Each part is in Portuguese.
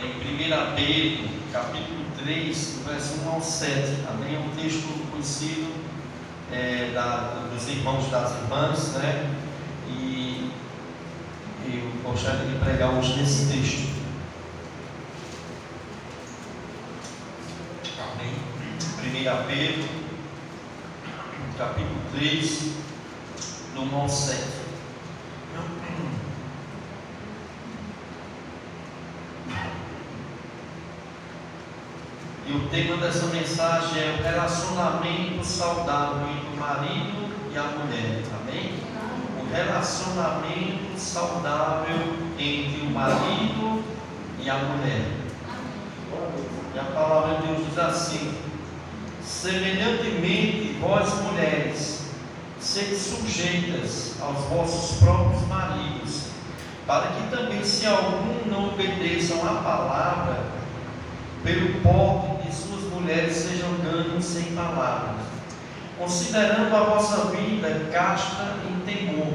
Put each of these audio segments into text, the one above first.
em 1 Pedro, capítulo 3, verso 1 ao 7. Amém? É um texto conhecido dos irmãos e das irmãs, né? E eu gostaria de pregar hoje nesse texto. Amém? 1 Pedro, capítulo 3, do 1 ao 7. E o tema dessa mensagem é o relacionamento saudável entre o marido e a mulher. Amém? O relacionamento saudável entre o marido e a mulher. E a palavra de Deus diz assim: semelhantemente, vós mulheres, sede sujeitas aos vossos próprios maridos, para que também, se algum não obedeçam à palavra, pelo porte de suas mulheres sejam ganhos sem palavras, considerando a vossa vida casta em temor.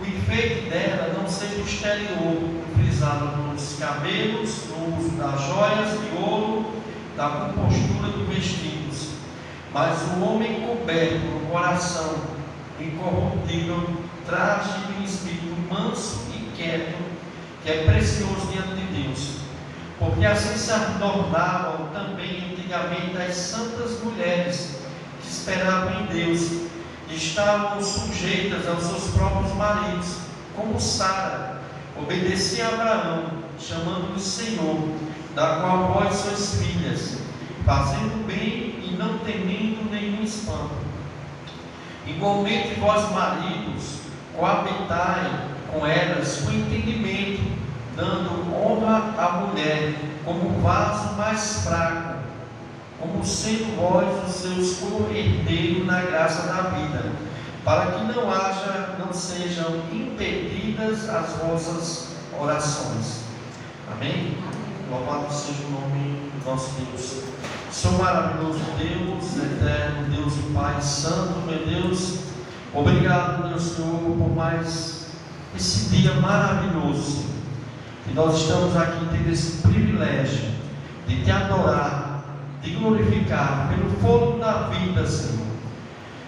O enfeite dela não seja o exterior, frisado nos cabelos, no uso das joias de ouro, da compostura dos vestidos, mas o homem coberto no coração, incorruptível, traje de um espírito manso e quieto, que é precioso diante de Deus. Porque assim se adornavam também antigamente as santas mulheres que esperavam em Deus, e estavam sujeitas aos seus próprios maridos, como Sara obedecia a Abraão, chamando-o Senhor, da qual vós sois filhas, fazendo bem e não temendo nenhum espanto. Igualmente vós, maridos, coabitai com elas com entendimento, dando honra à mulher como vaso mais fraco, como sendo vós os seus co-herdeiros na graça da vida, para que não sejam impedidas as vossas orações. Amém? Louvado seja o nome do nosso Deus. Senhor maravilhoso Deus, eterno Deus e Pai Santo, meu Deus, obrigado, meu Senhor, por mais esse dia maravilhoso. E nós estamos aqui tendo esse privilégio de te adorar, de glorificar pelo fogo da vida, Senhor,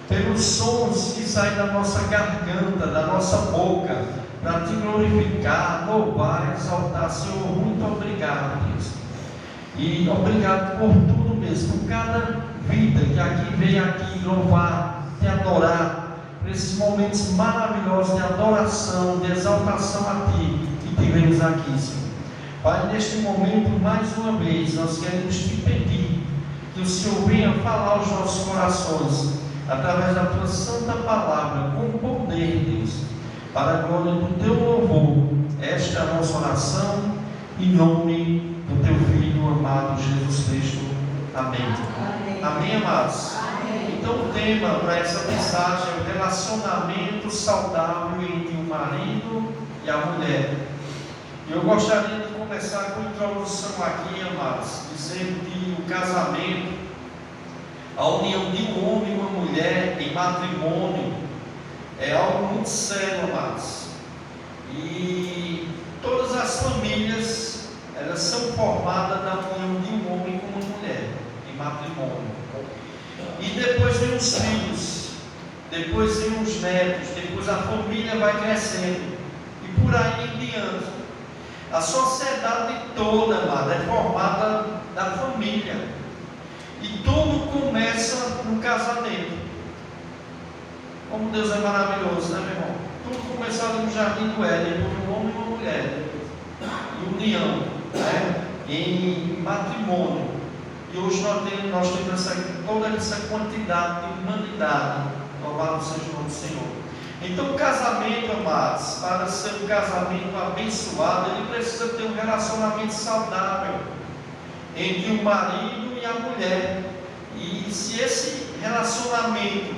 pelos sons que saem da nossa garganta, da nossa boca, para te glorificar, louvar, exaltar. Senhor, muito obrigado, Deus. E obrigado por tudo mesmo, por cada vida que aqui veio aqui louvar, te adorar, por esses momentos maravilhosos de adoração, de exaltação a ti. Tivemos aqui, Senhor. Pai, neste momento, mais uma vez, nós queremos te pedir que o Senhor venha falar aos nossos corações, através da tua santa palavra, com poder, Deus, para a glória do teu louvor. Esta é a nossa oração, em nome do teu Filho amado Jesus Cristo. Amém. Amém, amém, amados? Amém. Então, o tema para essa mensagem é o relacionamento saudável entre o marido e a mulher. Eu gostaria de começar com a introdução aqui, amados, dizendo que o casamento, a união de um homem e uma mulher em matrimônio, é algo muito sério, amados. E todas as famílias, elas são formadas da união de um homem com uma mulher em matrimônio. E depois vem os filhos, depois vem os netos, depois a família vai crescendo, e por aí em diante. A sociedade toda, amada, é formada da família. E tudo começa no casamento. Como Deus é maravilhoso, né, meu irmão? Tudo começou ali no jardim do Éden, por um homem e uma mulher. Em união, né? Em matrimônio. E hoje nós temos toda essa quantidade de humanidade. Louvado seja o nome do Senhor. Então, o casamento, amados, para ser um casamento abençoado, ele precisa ter um relacionamento saudável entre o marido e a mulher. E se esse relacionamento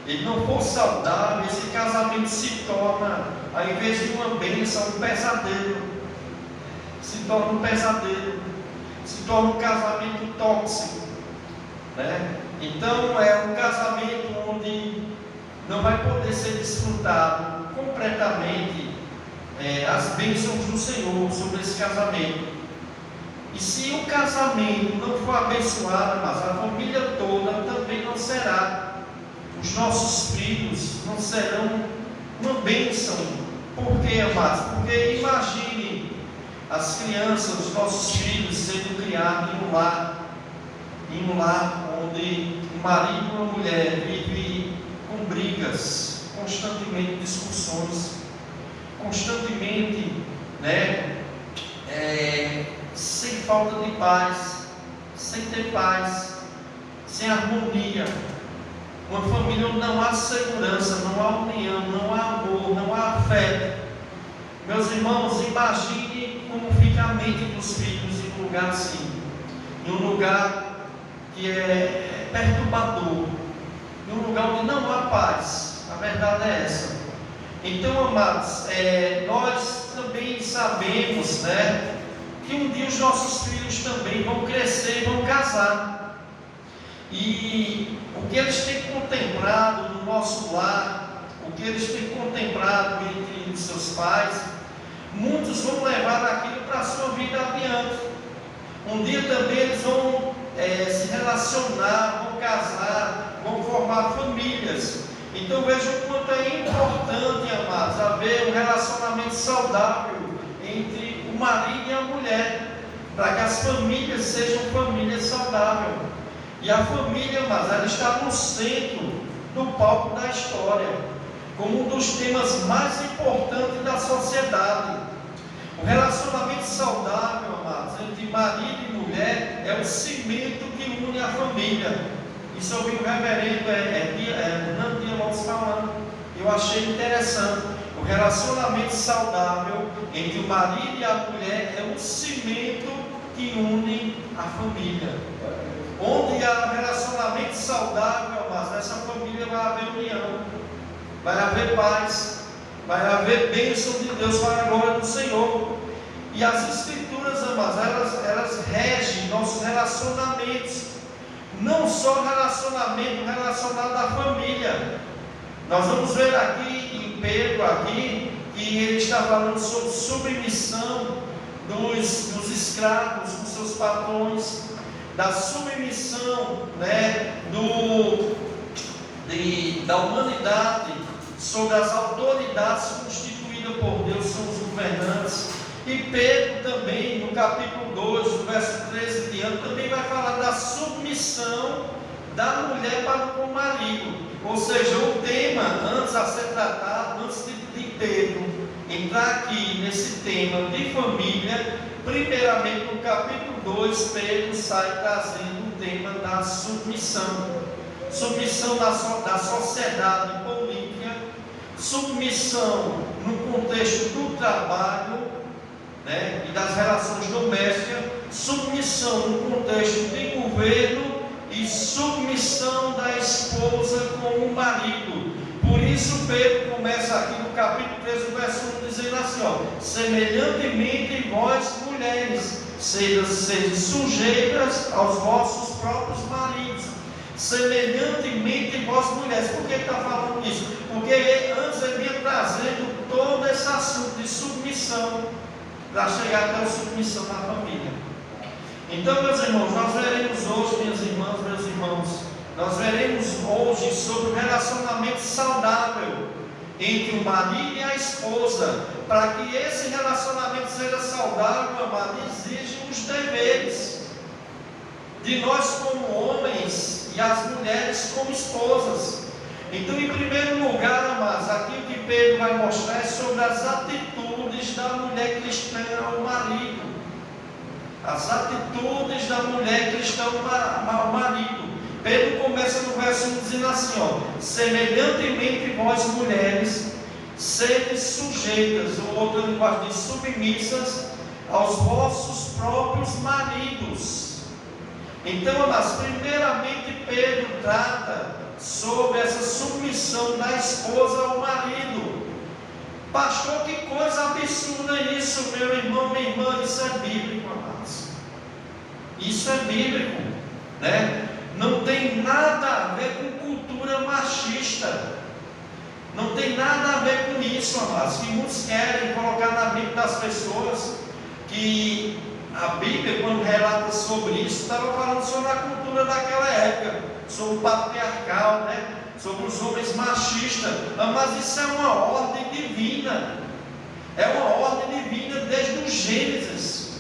ele não for saudável, esse casamento se torna, ao invés de uma bênção, um pesadelo. Se torna um pesadelo, se torna um casamento tóxico, né? Então, é um casamento onde não vai poder ser desfrutado completamente as bênçãos do Senhor sobre esse casamento. E se o casamento não for abençoado, mas a família toda também não será. Os nossos filhos não serão uma bênção. Por quê, amados? Porque imagine as crianças, os nossos filhos sendo criados em um lar onde o marido e a mulher vivem com brigas, constantemente discussões, constantemente, sem falta de paz, sem ter paz, sem harmonia. Uma família onde não há segurança, não há união, não há amor, não há afeto. Meus irmãos, imagine como fica a mente dos filhos em um lugar assim, em um lugar que é perturbador, em um lugar onde não há paz. A verdade é essa. Então, amados, nós também sabemos, que um dia os nossos filhos também vão crescer e vão casar. E o que eles têm contemplado no nosso lar, o que eles têm contemplado entre os seus pais, muitos vão levar aquilo para a sua vida adiante. Um dia também eles vão se relacionar, vão casar, vão formar famílias. Então veja o quanto é importante, amados, haver um relacionamento saudável entre o marido e a mulher, para que as famílias sejam famílias saudáveis. E a família, amados, ela está no centro do palco da história, como um dos temas mais importantes da sociedade. O relacionamento saudável, amados, entre marido e mulher é o cimento que une a família. Isso eu vi o reverendo Fernando Dias falando. Eu achei interessante. O relacionamento saudável entre o marido e a mulher é o cimento que une a família. Onde há relacionamento saudável, mas nessa família vai haver união, vai haver paz, vai haver bênção de Deus para a glória do Senhor. E as Escrituras, amadas, elas regem nossos relacionamentos. Não só relacionamento relacionado à família. Nós vamos ver aqui em Pedro, que ele está falando sobre submissão dos escravos, dos seus patrões, da submissão da humanidade sobre as autoridades constituídas por Deus, são os governantes. E Pedro também, no capítulo 2, no verso 13 diante, também vai falar da submissão da mulher para com o marido. Ou seja, o tema antes a ser tratado, antes de Pedro entrar aqui nesse tema de família, primeiramente no capítulo 2, Pedro sai trazendo o tema da submissão. Submissão da sociedade política, submissão no contexto do trabalho, e das relações domésticas, submissão no contexto de governo e submissão da esposa com o marido. Por isso Pedro começa aqui no capítulo 13, verso 1, dizendo assim, semelhantemente vós mulheres, sejam sujeitas aos vossos próprios maridos. Semelhantemente vós mulheres. Por que ele está falando isso? Porque antes ele vinha trazendo todo esse assunto de submissão, para chegar até a submissão na família. Então, meus irmãos, nós veremos hoje, minhas irmãs, meus irmãos, nós veremos hoje sobre o relacionamento saudável entre o marido e a esposa. Para que esse relacionamento seja saudável, amado, exige os deveres de nós como homens e as mulheres como esposas. Então, em primeiro lugar, amados, aqui o que Pedro vai mostrar é sobre as atitudes da mulher cristã ao marido. As atitudes da mulher cristã ao marido. Pedro começa no verso 1 dizendo assim, semelhantemente vós mulheres, sede sujeitas, ou outra linguagem diz submissas, aos vossos próprios maridos. Então, amados, primeiramente Pedro trata sobre essa submissão da esposa ao marido. Pastor, que coisa absurda isso, meu irmão, minha irmã. Isso é bíblico, amados. Isso é bíblico, Não tem nada a ver com cultura machista. Não tem nada a ver com isso, amados. Que muitos querem colocar na mente das pessoas que A Bíblia, quando relata sobre isso, estava falando sobre a cultura daquela época, sobre o patriarcal, né? Sobre os homens machistas. Mas isso é uma ordem divina. É uma ordem divina desde o Gênesis.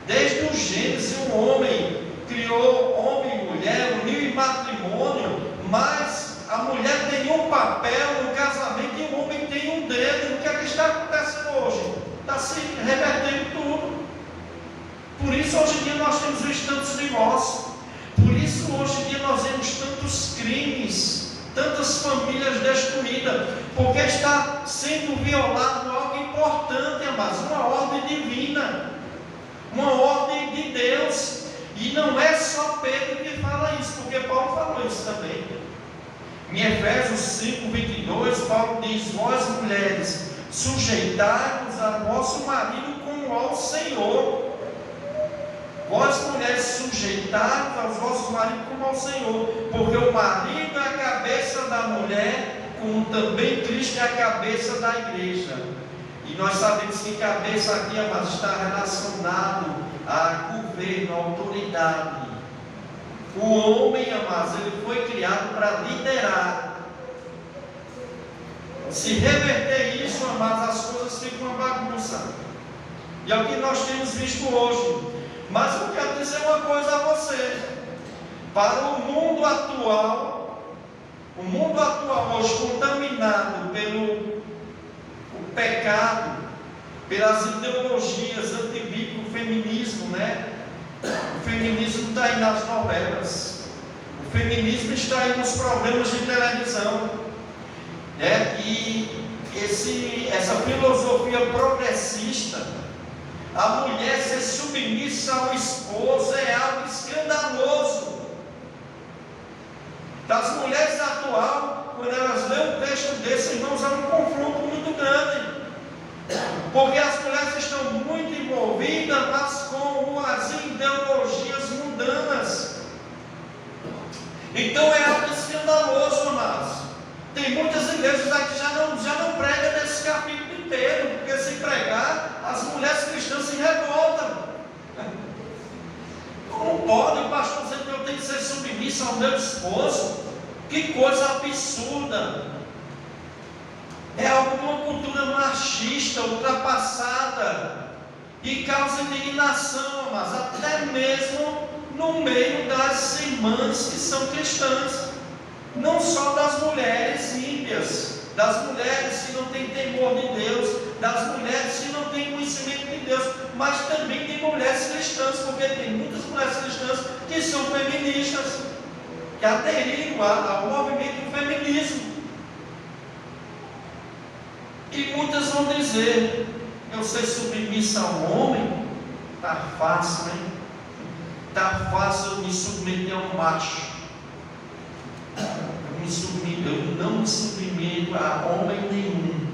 Desde o Gênesis, o homem criou homem e mulher, uniu em matrimônio, mas a mulher tem um papel no casamento e o homem tem um dedo. O que é que está acontecendo hoje? Está se revertendo tudo. Por isso hoje em dia nós temos visto tantos divórcios. Por isso hoje em dia nós vemos tantos crimes, tantas famílias destruídas, porque está sendo violado algo importante, amados, uma ordem divina, uma ordem de Deus. E não é só Pedro que fala isso, porque Paulo falou isso também. Em Efésios 5:22, Paulo diz: vós mulheres, sujeitai-vos a vosso marido como ao Senhor. Vós mulheres, sujeitai-vos aos vossos maridos como ao Senhor, porque o marido é a cabeça da mulher, como também Cristo é a cabeça da igreja. E nós sabemos que cabeça aqui, amados, está relacionado a governo, a autoridade. O homem, amados, ele foi criado para liderar. Se reverter isso, amados, as coisas ficam uma bagunça. E é o que nós temos visto hoje. Mas eu quero dizer uma coisa a você. Para o mundo atual hoje contaminado pelo pecado, pelas ideologias antibíblicas, o feminismo, né? O feminismo está aí nas novelas, o feminismo está aí nos programas de televisão, né? E essa filosofia progressista, a mulher ser submissa ao esposo é algo escandaloso. Das mulheres atuais, quando elas leem um texto desse, irmãos, há um confronto muito grande. Porque as mulheres estão muito envolvidas, mas com as ideologias mundanas. Então é algo escandaloso, amados. Tem muitas igrejas aqui que já não pregam nesse capítulo inteiro, porque se pregar, as mulheres cristãs se revoltam. Não pode o pastor dizer que eu tenho que ser submissa ao meu esposo. Que coisa absurda. É algo de uma cultura machista, ultrapassada, e causa indignação, mas até mesmo no meio das irmãs que são cristãs, não só das mulheres ímpias, das mulheres que não têm temor de Deus, das mulheres que não têm conhecimento de Deus, mas também tem mulheres cristãs, porque tem muitas mulheres cristãs que são feministas, que aderiram ao movimento do feminismo. E muitas vão dizer: eu ser submissa ao homem, está fácil, hein? Está fácil eu me submeter a um macho. Eu não me submeto a homem nenhum.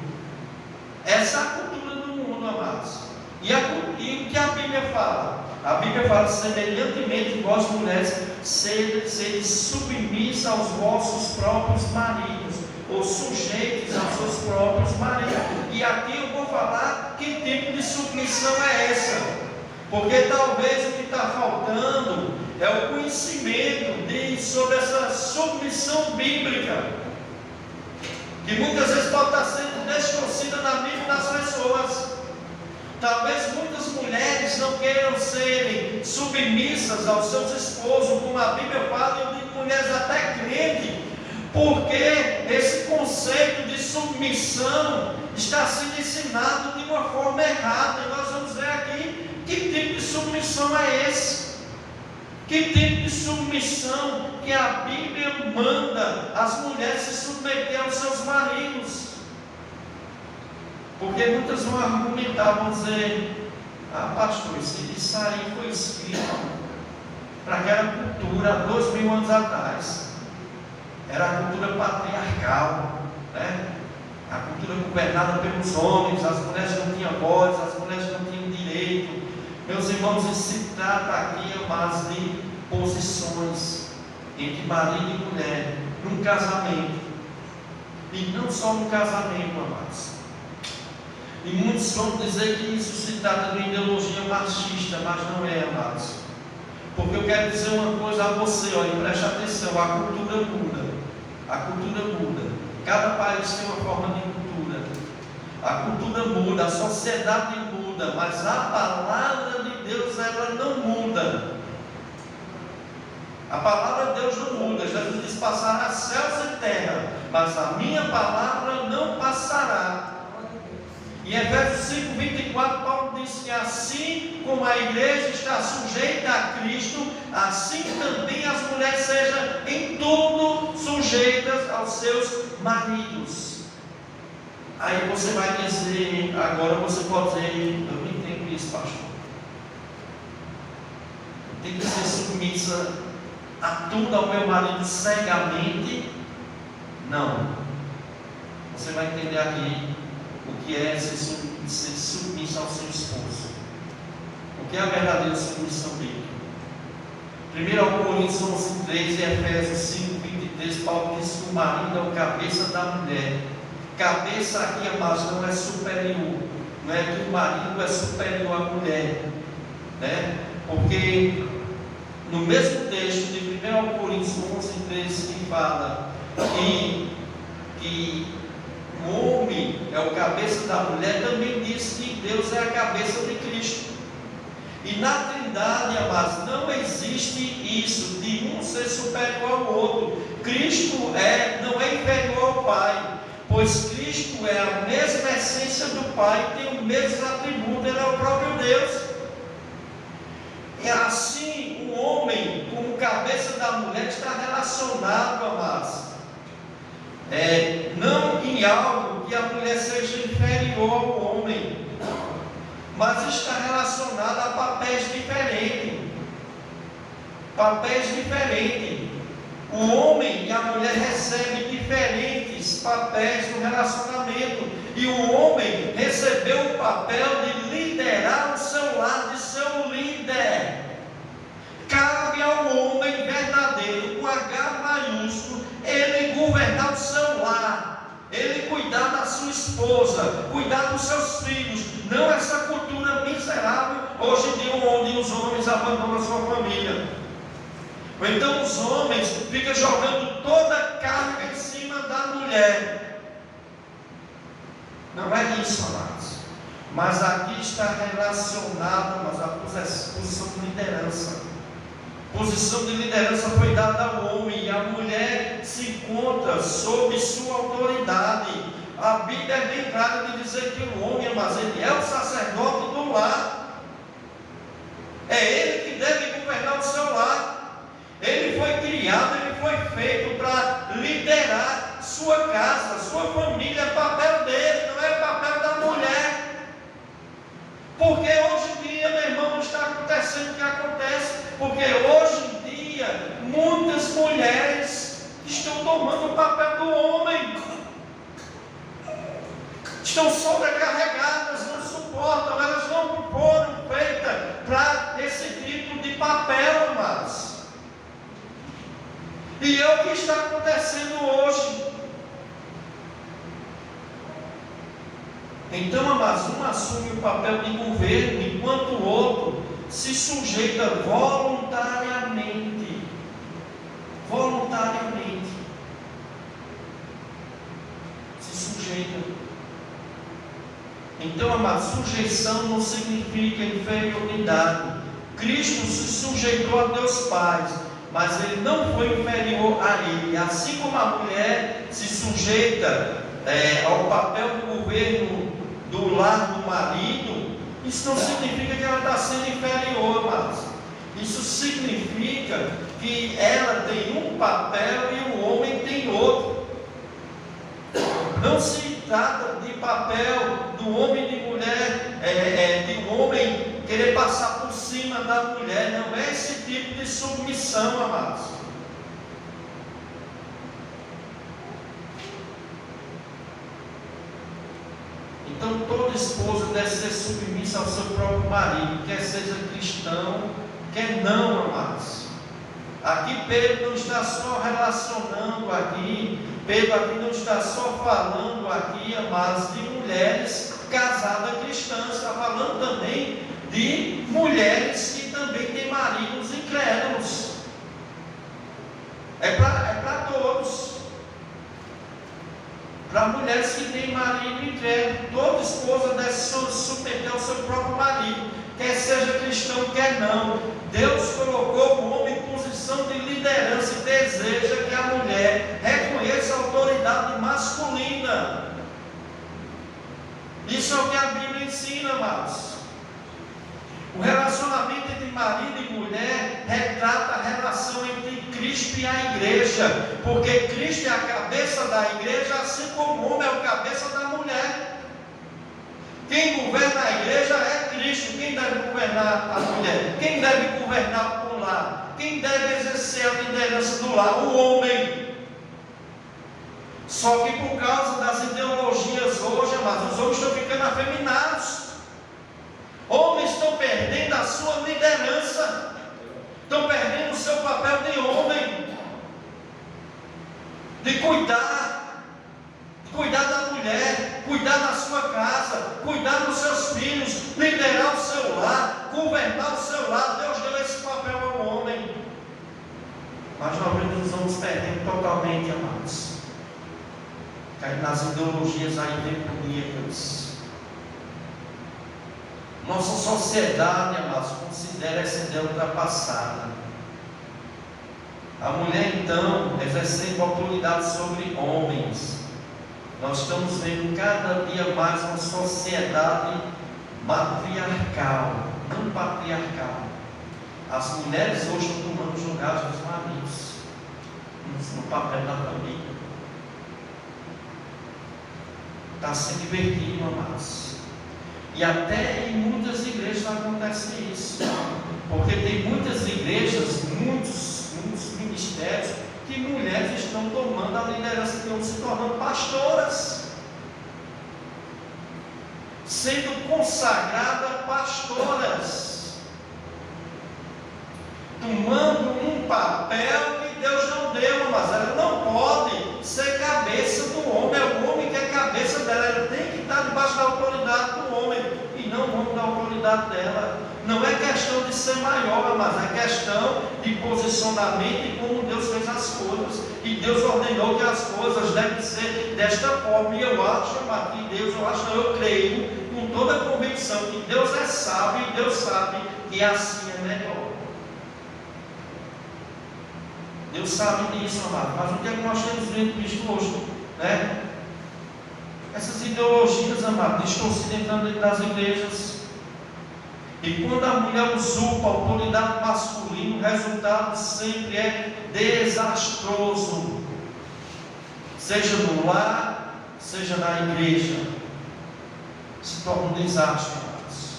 Essa é a cultura do mundo, amados. E o que a Bíblia fala? A Bíblia fala: semelhantemente vós mulheres, sede submissa aos vossos próprios maridos, ou sujeitos aos seus próprios maridos. E aqui eu vou falar que tipo de submissão é essa, porque talvez o que está faltando é o conhecimento sobre essa submissão bíblica, que muitas vezes pode estar sendo distorcida na Bíblia das pessoas. Talvez muitas mulheres não queiram serem submissas aos seus esposos, como a Bíblia fala, eu digo mulheres até crentes, porque esse conceito de submissão está sendo ensinado de uma forma errada. E nós vamos ver aqui que tipo de submissão é esse. Que tipo de submissão que a Bíblia manda as mulheres se submeter aos seus maridos? Porque muitas vão argumentar, vão dizer: ah, pastor, isso aí foi escrito para aquela cultura há 2000 anos atrás. Era a cultura patriarcal, né? A cultura governada pelos homens, as mulheres não tinham voz, as mulheres não tinham direito. Meus irmãos, isso se trata aqui, amados, de posições entre marido e mulher, num casamento. E não só no casamento, amados. E muitos vão dizer que isso se trata de uma ideologia machista, mas não é, amados. Porque eu quero dizer uma coisa a você, olha, preste atenção, a cultura muda. A cultura muda. Cada país tem uma forma de cultura. A cultura muda, a sociedade muda, mas a palavra de Deus, ela não muda. A palavra de Deus não muda. Jesus diz: passará céus e terra, mas a minha palavra não passará. Em Efésios 5:24, Paulo diz que assim como a igreja está sujeita a Cristo, assim também as mulheres sejam em tudo sujeitas aos seus maridos. Aí você vai dizer, agora você pode dizer: eu não entendo isso, pastor. Tem que ser submissa a tudo ao meu marido cegamente? Não. Você vai entender aqui o que é ser submissa ao seu esposo. O que é a verdadeira submissão bíblica? 1 Coríntios 11:13 e Efésios 5:23, Paulo diz que o marido é o cabeça da mulher. Cabeça aqui, amados, não é superior. Não é que o marido é superior à mulher, né? Porque no mesmo texto de 1 Coríntios 11:13, que fala que o homem é o cabeça da mulher, também diz que Deus é a cabeça de Cristo. E na Trindade, amados, não existe isso de um ser superior ao outro. Cristo não é inferior ao Pai, pois Cristo é a mesma essência do Pai, tem os mesmos atributos, Ele é o próprio Deus. E assim, o homem, como cabeça da mulher, está relacionado, amados, não em algo que a mulher seja inferior ao homem, mas está relacionado a papéis diferentes. Papéis diferentes. O homem e a mulher recebem diferentes papéis no relacionamento. E o homem recebeu o papel de liderar o seu lar, de ser o líder. Cabe ao homem verdadeiro, com H maiúsculo, ele governar o seu lar, ele cuidar da sua esposa, cuidar dos seus filhos. Não essa cultura miserável hoje em dia, onde os homens abandonam a sua família. Ou então os homens ficam jogando toda a carga em cima da mulher. Não é isso, amados. Mas aqui está relacionado, mas a posição de liderança. Posição de liderança foi dada ao homem, e a mulher se encontra sob sua autoridade. A Bíblia é bem clara de dizer que o homem, mas ele é o sacerdote do lar. É ele que deve governar o seu lar. Ele foi criado, ele foi feito para liderar sua casa, sua família. É papel dele, não é papel da mulher. Porque hoje em dia, meu irmão, não está acontecendo o que acontece. Porque hoje em dia, muitas mulheres estão tomando o papel do homem. Estão sobrecarregadas, não suportam, elas não foram feitas para esse tipo de papel, amados. E é o que está acontecendo hoje. Então, amados, um assume o papel de governo, enquanto o outro se sujeita voluntariamente. Voluntariamente. Se sujeita. Então, amados, sujeição não significa inferioridade. Cristo se sujeitou a Deus Pai, mas ele não foi inferior a ele. Assim como a mulher se sujeita ao papel do governo do lar do marido, isso não significa que ela está sendo inferior, mas isso significa que ela tem um papel e o homem tem outro. Não se trata de papel do homem e de mulher, de um homem querer passar por cima da mulher. Não é esse tipo de submissão, amados. Então toda esposa deve ser submissa ao seu próprio marido, quer seja cristão, quer não, amados. Aqui Pedro não está só relacionando aqui, Pedro aqui não está só falando aqui, amados, de mulheres casada cristã, está falando também de mulheres que também têm maridos incrédulos. É para todos. Para mulheres que têm marido incrédulo. Toda esposa deve se submeter ao seu próprio marido, quer seja cristão, quer não. Deus colocou o homem em posição de liderança e deseja que a mulher reconheça a autoridade masculina. Isso é o que a Bíblia ensina, amados. O relacionamento entre marido e mulher retrata a relação entre Cristo e a igreja, porque Cristo é a cabeça da igreja, assim como o homem é o cabeça da mulher. Quem governa a igreja é Cristo. Quem deve governar a mulher? Quem deve governar o lar? Quem deve exercer a liderança do lar? O homem. Só que por causa das ideologias hoje, amados, os homens estão ficando afeminados. Homens estão perdendo a sua liderança, estão perdendo o seu papel de homem, de cuidar da mulher, cuidar da sua casa, cuidar dos seus filhos, liderar o seu lar, governar o seu lar. Deus deu esse papel ao homem, mas nós vamos perdendo totalmente, amados, caindo nas ideologias aí demoníacas. Nossa sociedade, amados, considera essa ideia ultrapassada. A mulher, então, exercendo autoridade sobre homens. Nós estamos vendo cada dia mais uma sociedade matriarcal, não patriarcal. As mulheres hoje estão tomando os lugares dos maridos no papel da família. Está sendo invertido, amados. E até em muitas igrejas acontece isso, porque tem muitas igrejas, muitos ministérios, que mulheres estão tomando a liderança, estão se tornando pastoras, sendo consagradas pastoras, tomando um papel que Deus não deu, mas ela não pode ser cabeça do homem. É o homem que é cabeça dela, ela tem que estar debaixo da autoridade do homem, e não o homem da autoridade dela. Não é questão de ser maior, mas é questão de posicionamento e como Deus fez as coisas, e Deus ordenou que as coisas devem ser desta forma. E eu acho, que Deus, eu creio com toda a convicção que Deus é sábio, e Deus sabe que assim é melhor. Deus sabe disso, amado. Mas o que é que nós temos visto hoje, né? Essas ideologias, amado, distorcidas dentro das igrejas. E quando a mulher usurpa a autoridade masculina, o resultado sempre é desastroso. Seja no lar, seja na igreja. Se torna um desastre, amados.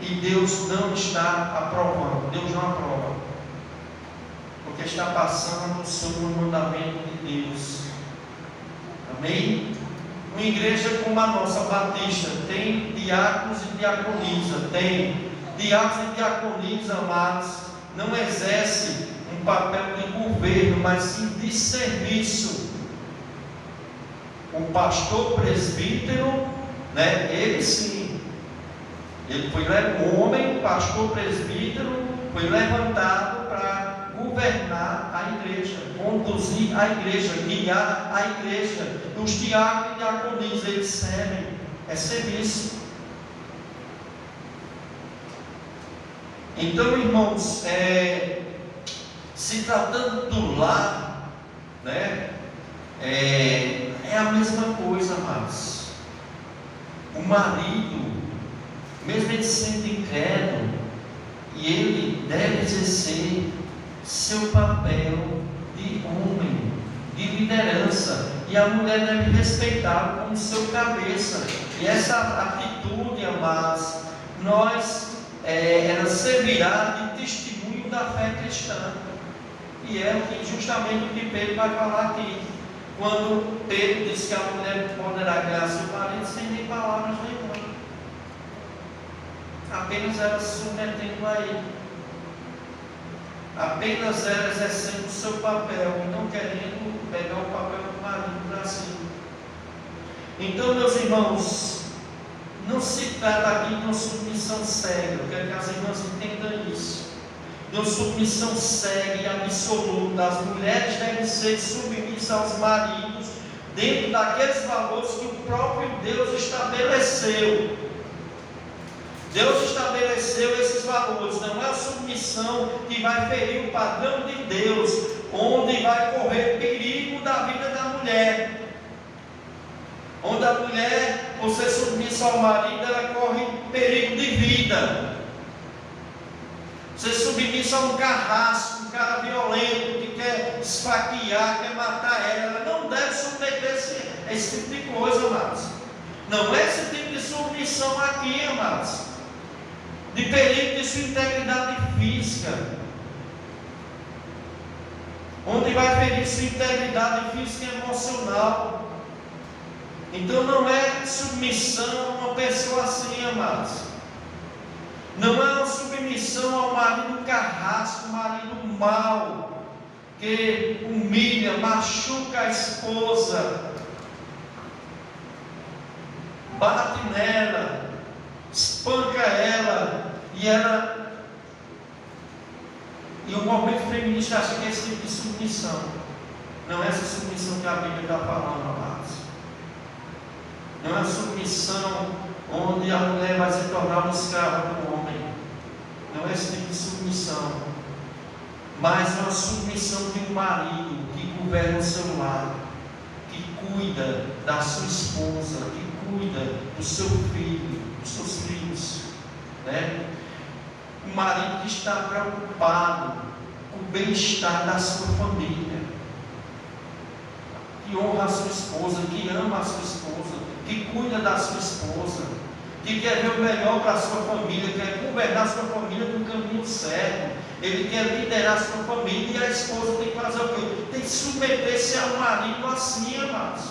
E Deus não está aprovando. Deus não aprova. Porque está passando sobre o mandamento de Deus. Amém? Uma igreja como a nossa Batista tem diáconos e diaconisas, tem diáconos e diaconisas, amados, não exerce um papel de governo, mas sim de serviço. O pastor presbítero, né, ele sim, ele foi o homem, pastor presbítero, foi levantado para governar a igreja, conduzir a igreja, guiar a igreja. Os diáconos e diaconisas, eles servem, é serviço. Então, irmãos, se tratando do lar, né, é a mesma coisa, amados. O marido, mesmo ele sendo incrédulo, e ele deve exercer seu papel de homem, de liderança, e a mulher deve respeitar como seu cabeça. E essa atitude, amados, ela servirá de testemunho da fé cristã. E é justamente o que Pedro vai falar aqui, quando Pedro diz que a mulher poderá ganhar seu marido sem nem palavras nenhuma, apenas ela se submetendo a ele, apenas ela exercendo o seu papel e não querendo pegar o papel do marido para si. Então, meus irmãos, Não se trata aqui de uma submissão cega. Eu quero que as irmãs entendam isso. De uma submissão cega e absoluta. As mulheres devem ser submissas aos maridos dentro daqueles valores que o próprio Deus estabeleceu. Deus estabeleceu esses valores. Não é a submissão que vai ferir o padrão de Deus, onde vai correr perigo da vida da mulher. Onde a mulher, por ser submissa ao marido, ela corre perigo de vida. Ser submissa a um carrasco, um cara violento, que quer esfaquear, quer matar ela não deve submeter-se a esse tipo de coisa, amados. Não é esse tipo de submissão aqui, amados, de perigo de sua integridade física, onde vai ferir sua integridade física e emocional. Então não é submissão a uma pessoa assim, amados. Não é uma submissão ao marido carrasco, marido mau, que humilha, machuca a esposa, bate nela, espanca ela, e o movimento feminista acha que é esse tipo de submissão. Não é essa submissão que a Bíblia está falando, amados. Não é a submissão onde a mulher vai se tornar uma escrava do homem. Não é esse tipo de submissão. Mas é uma submissão de um marido que governa o seu lar, que cuida da sua esposa, que cuida do seu filho, dos seus filhos, né? Um marido que está preocupado com o bem-estar da sua família, que honra a sua esposa, que ama a sua esposa, que cuida da sua esposa, que quer ver o melhor para a sua família, quer governar a sua família no caminho certo. Ele quer liderar a sua família, e a esposa tem que fazer o quê? Tem que submeter-se ao marido assim, amados.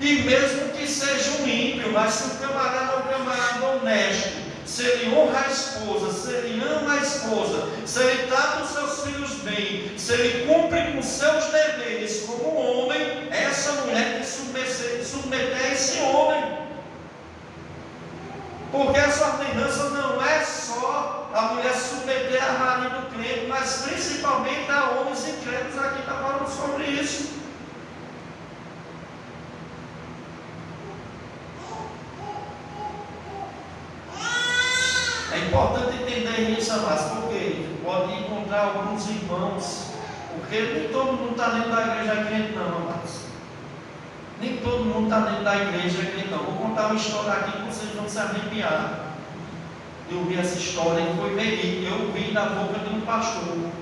E mesmo que seja um ímpio, mas se o camarada é um camarada honesto, se ele honra a esposa, se ele ama a esposa, se ele trata os seus filhos bem, se ele cumpre com seus deveres como homem, essa mulher tem que submeter a esse homem. Porque essa ordenança não é só a mulher submeter a marido crente, mas principalmente a homens incrédulos. Aqui está falando sobre isso. É importante entender isso, amados, porque pode encontrar alguns irmãos, porque nem todo mundo está dentro da igreja crente, não, amados. Nem todo mundo está dentro da igreja crente, não. Vou contar uma história aqui que vocês vão se arrepiar. Eu vi essa história e foi verídica. Eu vi na boca de um pastor, um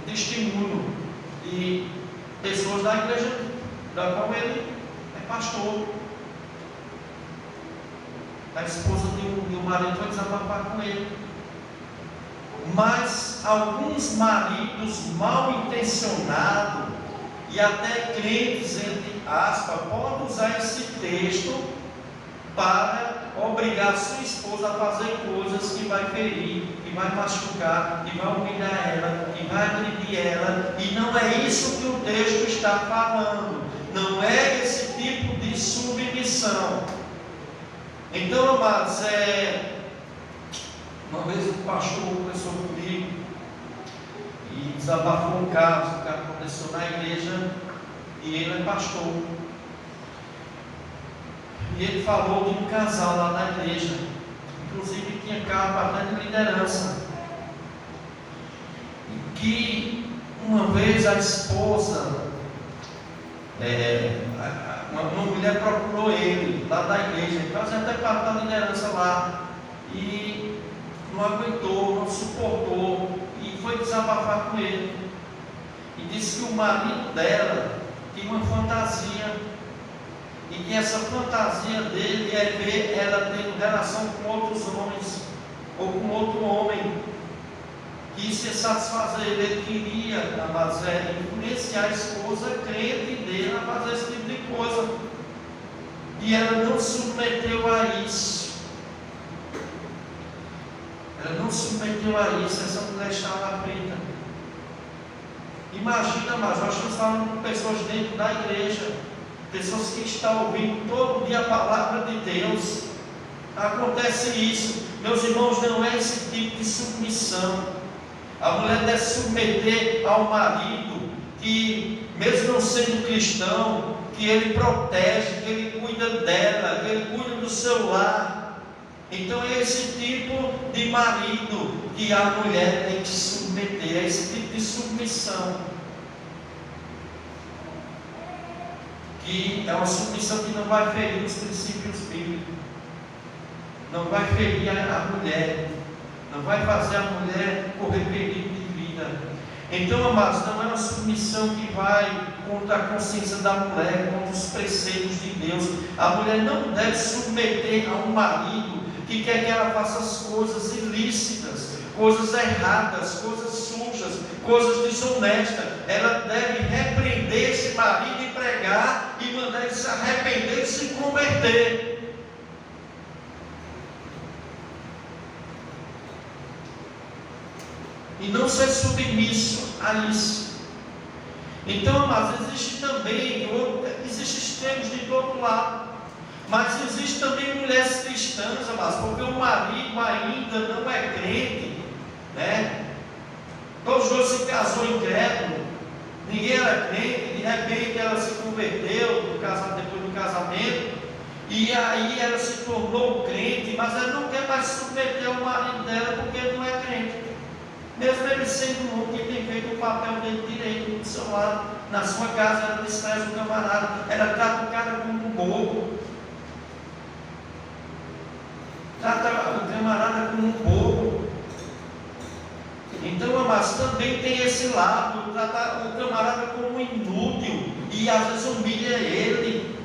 testemunho de pessoas da igreja da qual ele é pastor. A esposa de um marido foi desabafar com ele. Mas alguns maridos mal intencionados e até crentes, entre aspas, podem usar esse texto para obrigar sua esposa a fazer coisas que vai ferir, que vai machucar, que vai humilhar ela, que vai agredir ela. E não é isso que o texto está falando. Não é esse tipo de submissão. Então, amados, uma vez o pastor conversou comigo e desabafou um caso que aconteceu na igreja, e ele é pastor. E ele falou de um casal lá na igreja, inclusive tinha cargo bastante de liderança, e que uma vez a esposa, uma mulher procurou ele lá da igreja, ele fazia até parte da liderança lá, e não aguentou, não suportou, e foi desabafar com ele, e disse que o marido dela tinha uma fantasia, e que essa fantasia dele é ver ela tendo relação com outros homens, ou com outro homem, que isso ia satisfazer ele. Ele queria, amados, influenciar a esposa crente dele a fazer esse tipo de coisa, e ela não submeteu a isso. Ela não submeteu a isso. Essa mulher estava aflita. Imagina, mas nós estamos falando com pessoas dentro da igreja, pessoas que estão ouvindo todo dia a palavra de Deus. Acontece isso, meus irmãos, não é esse tipo de submissão. A mulher deve submeter ao marido, que mesmo não sendo cristão, que ele protege, que ele cuida dela, que ele cuida do seu lar. Então é esse tipo de marido que a mulher tem que submeter, é esse tipo de submissão, que é uma submissão que não vai ferir os princípios bíblicos, não vai ferir a mulher, não vai fazer a mulher correr perigo de vida. Então, amados, não é uma submissão que vai contra a consciência da mulher, contra os preceitos de Deus. A mulher não deve submeter a um marido que quer que ela faça as coisas ilícitas, coisas erradas, coisas sujas, coisas desonestas. Ela deve repreender esse marido e pregar e mandar ele se arrepender e se converter. E não ser submisso a isso. Então, mas existe também, existe extremos de todo lado, mas existe também mulheres cristãs, amados, porque o marido ainda não é crente, né? Todos dois se casou incrédulo, ninguém era crente, de repente ela se converteu depois do casamento, e aí ela se tornou crente, mas ela não quer mais submeter o marido dela porque ele não é crente. Mesmo ele sendo um que tem feito o papel dele direito do seu lado, na sua casa ela despreza o camarada, ela trata o cara como um bobo, trata o camarada como um bobo. Então, amados, também tem esse lado, trata o camarada como um inútil e às vezes humilha ele.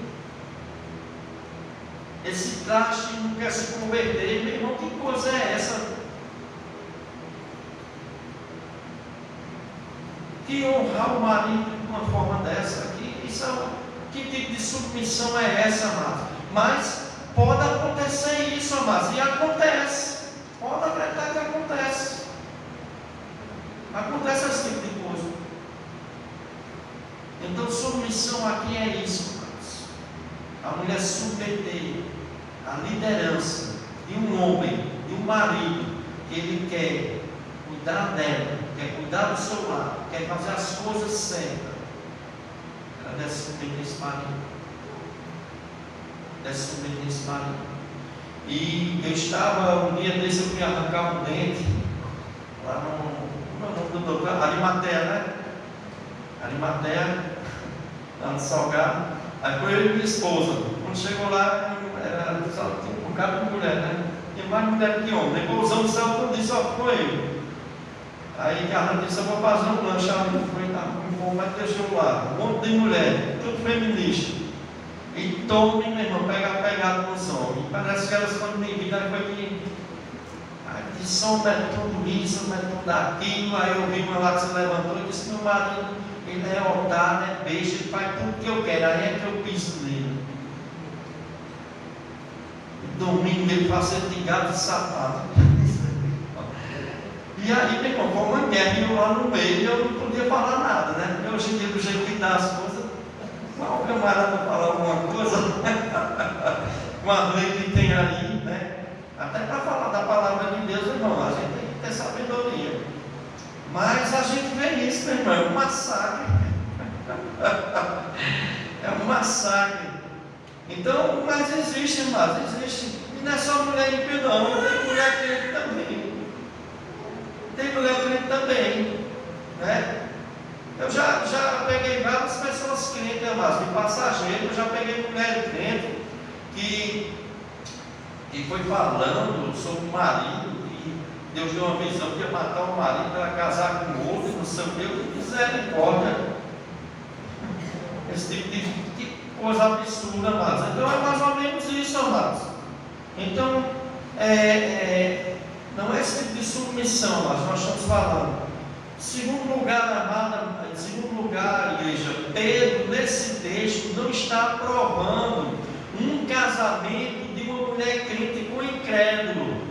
Esse traste não quer se converter, meu irmão, que coisa é essa? Que honrar o marido de uma forma dessa, que tipo de submissão é essa, amados? Mas pode acontecer isso, amados, e acontece, pode acreditar que acontece esse tipo de coisa. Então submissão aqui é isso, amados, a mulher submeter a liderança de um homem, de um marido, que ele quer cuidar dela, quer cuidar do seu lar, quer fazer as coisas certas, ela deve submeter esse marido. Deve submeter esse marido. E eu estava, um dia desse, eu fui arrancar um dente, lá no doutor, Arimatea, né? Arimatea, lá no Salgado. Aí foi eu e minha esposa. Quando chegou lá, era um cara de mulher, né? Tinha mais mulher que homem. Depois usamos o céu, tudo disse, ó, foi eu. Aí ela disse, eu vou fazer um lanche, ela foi com fome, mas deixou lá, um monte de mulher, tudo feminista. E tome, meu irmão, pegado no som. E parece que elas foram me vida, aí foi que som é tudo isso, é tudo aquilo. Aí eu vi uma lá que se levantou e disse, meu marido, ele é otário, é beijo, ele faz tudo que eu quero, aí é que eu piso nele. Domingo ele faz ser de gato e sapato. E aí, meu irmão, foi uma guerra, e eu lá no meio, eu não podia falar nada, né? Porque hoje em dia, do jeito que dá as coisas, mal o camarada falar alguma coisa, com a lei que tem ali, né? Até para falar da palavra de Deus, irmão, a gente tem que ter sabedoria. Mas a gente vê isso, meu irmão, é um massacre. É um massacre. Então, mas existe, irmão, existe. E não é só mulher ímpia, não, tem mulher crente também. Tem mulher crente também, né? Eu já peguei várias pessoas crentes, amados, de passageiro. Eu já peguei mulher crente que foi falando sobre o marido, e Deus deu uma visão que ia matar o marido para casar com outro, não sei o que, misericórdia. Esse tipo de coisa absurda, amados. Então é mais ou menos isso, amados. Então, não é esse tipo de submissão, mas nós estamos falando. Segundo lugar, igreja, Pedro, nesse texto, não está aprovando um casamento de uma mulher crente com incrédulo.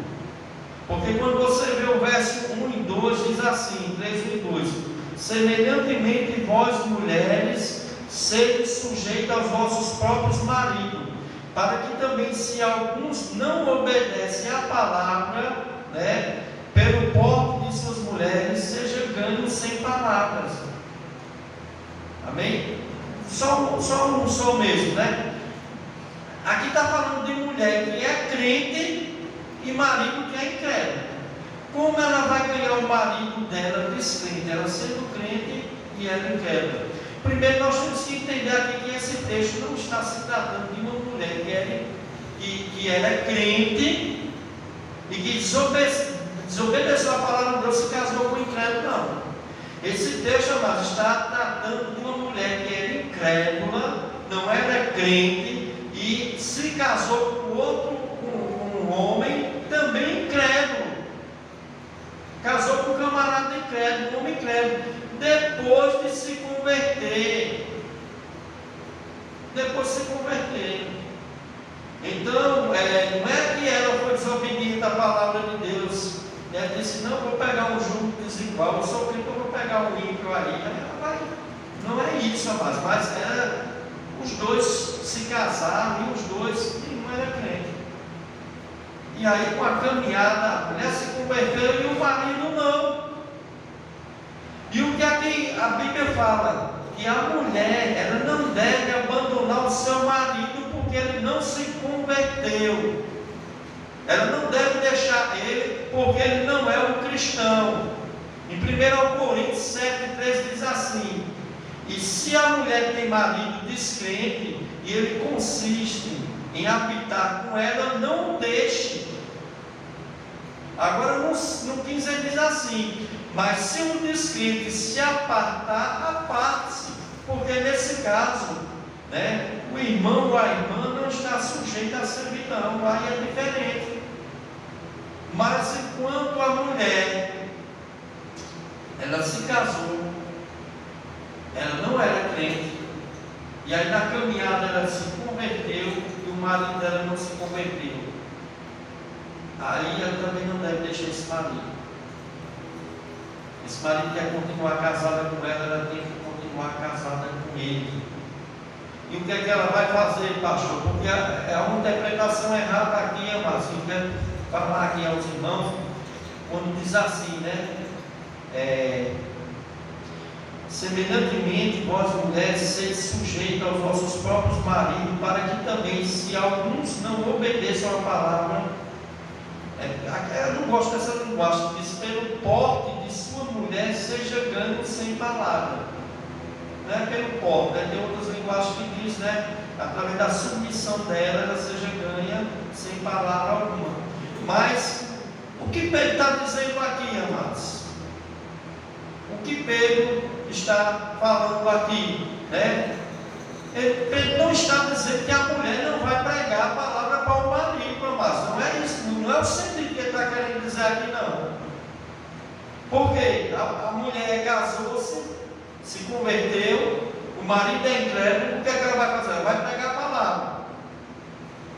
Porque quando você vê o verso 1 e 2, diz assim, 3 e 2: semelhantemente vós mulheres, sede sujeitos aos vossos próprios maridos, para que também, se alguns não obedecem à palavra, né, pelo porte de suas mulheres, seja ganho sem palavras. Amém? Só mesmo, né? Aqui está falando de mulher que é crente e marido que é incrédulo. Como ela vai ganhar o marido dela descrente, ela sendo crente e ela incrédula? Primeiro nós temos que entender aqui que esse texto não está se tratando de uma mulher que ela é crente e que desobedeceu a palavra de Deus, se casou com o incrédulo, não. Esse texto, amados, está tratando de uma mulher que era incrédula, não era crente, e se casou com um homem também incrédulo. Casou com um camarada incrédulo, um homem incrédulo, depois de se converter. Então, não é que ela foi desobediente à palavra de Deus. Ela disse: não, vou pegar um jugo desigual, eu sou crente, eu vou pegar um ímpio aí. Não é isso, amados, mas os dois se casaram e os dois, não era crente. E aí, com a caminhada, a mulher se converteu e o marido não. E o que aqui a Bíblia fala? Que a mulher, ela não deve abandonar o seu marido porque ele não se converteu. Ela não deve deixar ele porque ele não é um cristão. Em 1 Coríntios 7,13 diz assim: e se a mulher tem marido descrente e ele consiste em habitar com ela, não deixe. Agora no 15 ele diz assim: mas se um descrente se apartar, aparte-se, porque nesse caso, né, o irmão ou a irmã não está sujeito à servidão, aí é diferente. Mas enquanto a mulher, ela se casou, ela não era crente, e aí na caminhada ela se converteu, e o marido dela não se converteu, aí ela também não deve deixar esse marido. Esse marido quer continuar casada com ela tem que continuar casada com ele. E o que é que ela vai fazer, pastor? Porque é uma interpretação errada aqui, amados. Eu quero falar aqui aos irmãos, quando diz assim, né? Semelhantemente, vós mulheres, sede sujeitas aos vossos próprios maridos, para que também, se alguns não obedeçam à palavra, eu não gosto dessa linguagem, diz: pelo porte de sua mulher seja ganho sem palavra. Não é pelo porte, né? Tem outras linguagens que diz, né? Através da submissão dela, ela seja ganha sem palavra alguma. Mas o que Pedro está dizendo aqui, amados? O que Pedro está falando aqui, né? Pedro não está dizendo que a mulher não vai pregar a palavra para o marido, amados. Não é isso, não é o sentido que ele está querendo dizer aqui, não. Porque a mulher casou-se, se converteu, o marido é incrédulo, o que é que ela vai fazer? Ela vai pregar a palavra.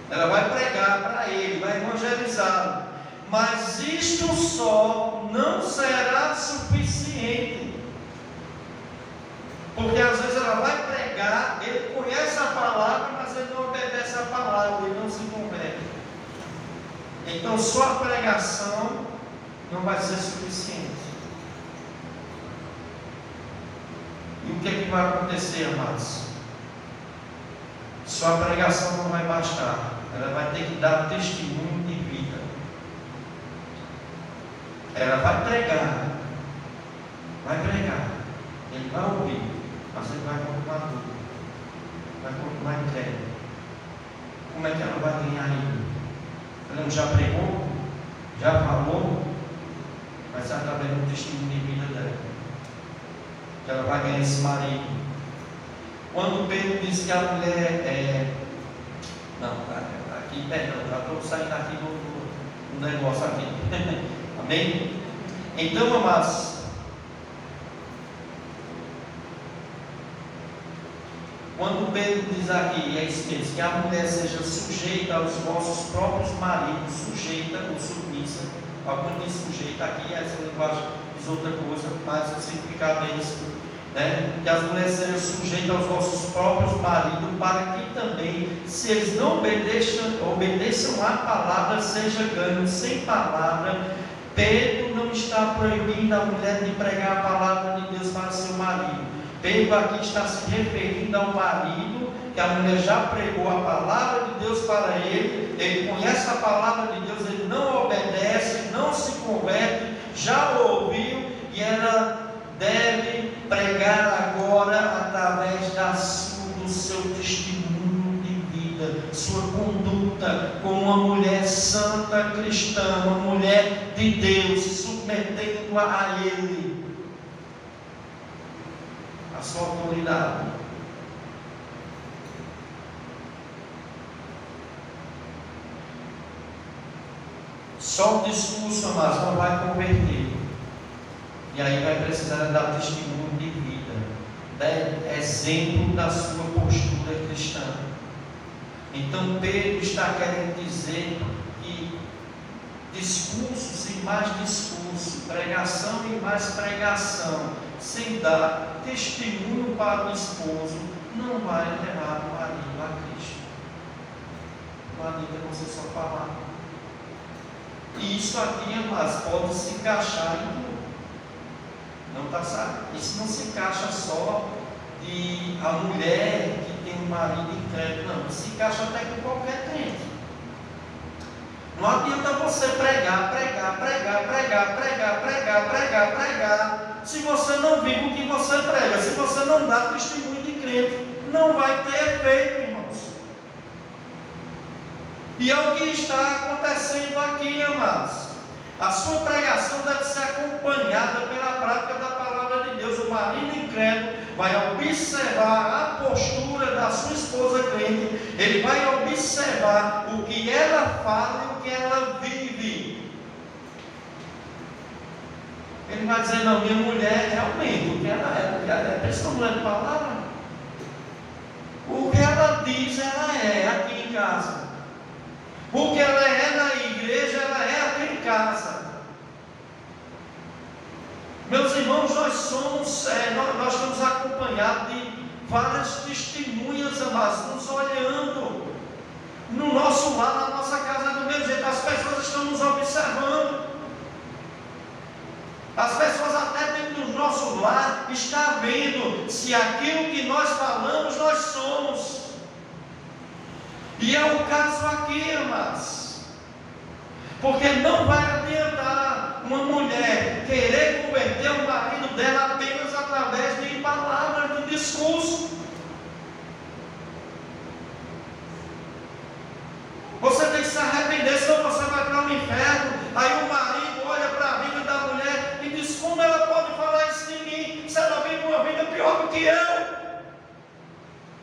Ela vai pregar para ele, vai evangelizar. Mas isto só não será suficiente. Porque às vezes ela vai pregar, ele conhece a palavra, mas ele não obedece a palavra, ele não se converte. Então só a pregação não vai ser suficiente. E o que é que vai acontecer, amados? Só a pregação não vai bastar. Ela vai ter que dar testemunho de vida. Ela vai pregar. Ele vai ouvir, mas ele vai continuar tudo. Vai continuar incrédulo. Como é que ela vai ganhar ainda? Ela já pregou? Já falou? Mas ela está vendo o testemunho de vida dela. Que ela vai ganhar esse marido. Quando Pedro diz que a mulher perdão, já estou saindo aqui do negócio aqui. Amém? Então, amados, quando Pedro diz aqui, é isso mesmo, que a mulher seja sujeita aos vossos próprios maridos, sujeita ou submissa. Alguns diz sujeita aqui, essa linguagem diz outra coisa, mas o significado é isso. né? Que as mulheres sejam sujeitas aos vossos próprios maridos, para que também, se eles não obedeçam à palavra, seja ganho sem palavra. Pedro não está proibindo a mulher de pregar a palavra de Deus para seu marido. Pedro aqui está se referindo ao marido, que a mulher já pregou a palavra de Deus para ele conhece a palavra de Deus, ele não obedece, não se converte, já ouviu, e ela deve pregar agora através do seu testemunho de vida, sua conduta como uma mulher santa cristã, uma mulher de Deus, submetendo a Ele, a sua autoridade. Só o discurso, amados, não vai converter. E aí vai precisar dar testemunho de vida, exemplo da sua postura cristã. Então Pedro está querendo dizer que discursos e mais discurso, pregação e mais pregação, sem dar testemunho para o esposo, não vai levar o marido a Cristo. Não adianta você só falar. E isso aqui, amados, pode se encaixar em tudo. Não está certo? Isso não se encaixa só de a mulher que tem um marido incrédulo, não. Se encaixa até com qualquer crente. Não adianta você pregar, se você não vive o que você prega, se você não dá testemunho de crente, não vai ter efeito, irmãos. E é o que está acontecendo aqui, amados. A sua pregação deve ser acompanhada pela prática da palavra de Deus. O marido incrédulo vai observar a postura da sua esposa crente, ele vai observar o que ela fala e o que ela vive. Ele vai dizer: não, minha mulher realmente, o que ela é, pensa mulher de palavra. O que ela diz, ela é aqui em casa. O que ela é na igreja, ela é aqui em casa. Meus irmãos, nós estamos acompanhados de várias testemunhas, amados, nos olhando. No nosso lar, na nossa casa, do mesmo jeito, as pessoas estão nos observando. As pessoas até dentro do nosso lar estão vendo se aquilo que nós falamos, nós somos. E é o caso aqui, amados. Porque não vai adiantar uma mulher querer converter o marido dela apenas através de palavras, de discurso. Você tem que se arrepender, senão você vai para o inferno. Aí o marido olha para a vida da mulher e diz: como ela pode falar isso de mim, se ela vive uma vida pior do que eu?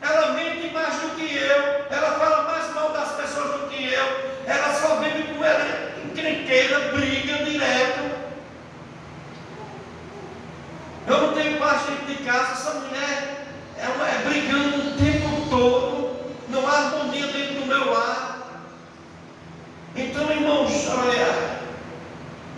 Ela mente mais do que eu, ela fala mais mal das pessoas do que eu, ela só vive com ela encrenqueira, briga direto. Eu não tenho paz dentro de casa, essa mulher é brigando o tempo todo, não há harmonia dentro do meu lar. Então, irmãos, olha,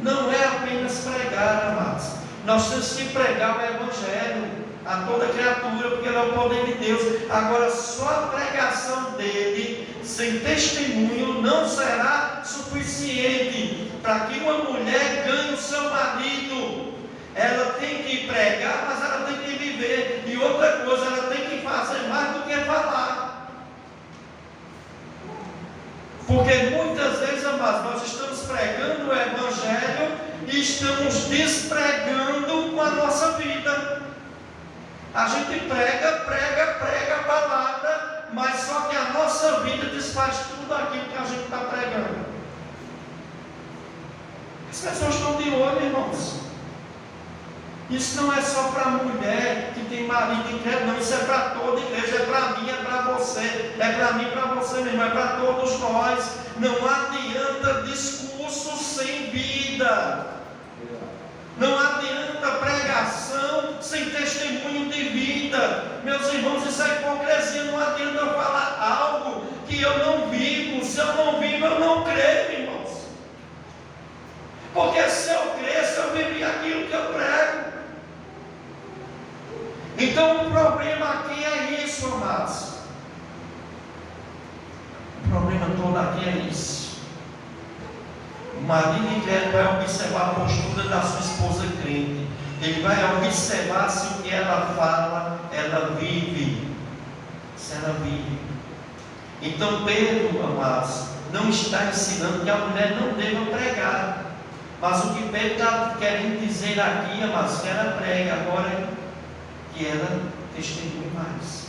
não é apenas pregar, amados, nós temos que pregar o Evangelho a toda criatura, porque ele é o poder de Deus. Agora, só a pregação dele, sem testemunho, não será suficiente para que uma mulher ganhe o seu marido. Ela tem que pregar, mas ela tem que viver. E outra coisa, ela tem que fazer mais do que falar. Porque muitas vezes, amados, nós estamos pregando o Evangelho e estamos despregando com a nossa vida. A gente prega a palavra, mas só que a nossa vida desfaz tudo aquilo que a gente está pregando. As pessoas estão de olho, irmãos. Isso não é só para a mulher que tem marido incrédulo, não. Isso é para toda a igreja, é para mim, é para você, é para mim, para você mesmo, é para todos nós. Não adianta discurso sem vida. Não adianta pregação sem testemunho de vida. Meus irmãos, isso é hipocrisia. Não adianta eu falar algo que eu não vivo. Se eu não vivo, eu não creio, irmãos. Porque se eu crer, se eu viver aquilo que eu prego. Então o problema aqui é isso, amados. O problema todo aqui é isso. O marido incrédulo vai observar a postura da sua esposa crente. Ele vai observar se o que ela fala, ela vive. Se ela vive. Então Pedro, amados, não está ensinando que a mulher não deva pregar. Mas o que Pedro está querendo dizer aqui, amados, que ela prega agora, que ela testemunhe mais.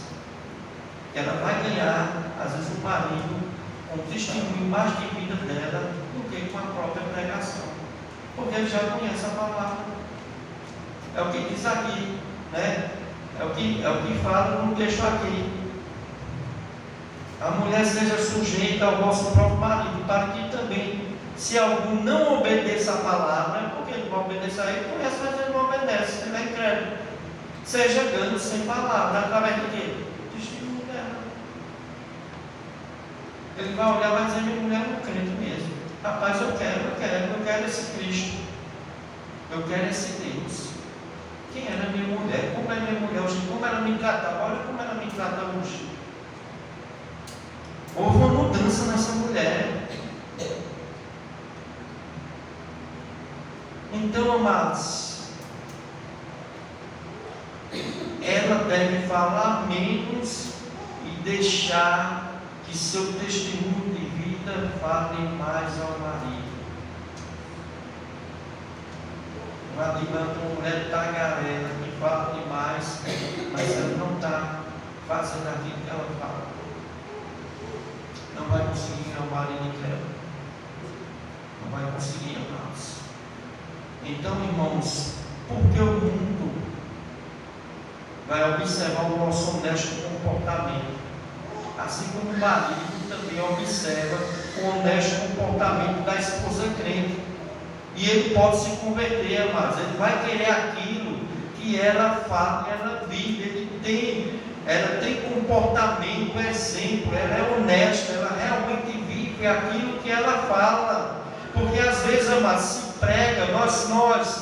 Que ela vai ganhar, às vezes, o marido com testemunho mais de vida dela do que com a própria pregação. Porque ele já conhece a palavra. É o que diz aqui, né? É o que fala no texto aqui. A mulher seja sujeita ao vosso próprio marido, para que também, se algum não obedeça a palavra, porque ele não obedece a ele, conhece, mas ele não obedece, ele é incrédulo. Seja ganho sem palavra, através de quê? Testemunho dela. Ele vai olhar e vai dizer: minha mulher é um crente mesmo. Rapaz, eu quero esse Cristo. Eu quero esse Deus. Quem era minha mulher? Como é minha mulher hoje? Como ela me tratava? Olha como ela me trata hoje. Houve uma mudança nessa mulher. Então, amados, ela deve falar menos e deixar que seu testemunho de vida fale mais ao marido. Não adianta uma mulher tagarela que fala demais, mas ela não está fazendo aquilo que ela fala. Não vai conseguir ganhar o marido incrédulo. Não vai conseguir, amados. Então, irmãos, porque o mundo vai observar o nosso honesto comportamento, assim como o marido também observa o honesto comportamento da esposa crente, e ele pode se converter, amados. Ele vai querer aquilo que ela fala, ela vive, ela tem comportamento, exemplo, ela é honesta, ela realmente vive aquilo que ela fala. Porque às vezes, amados, se prega, nós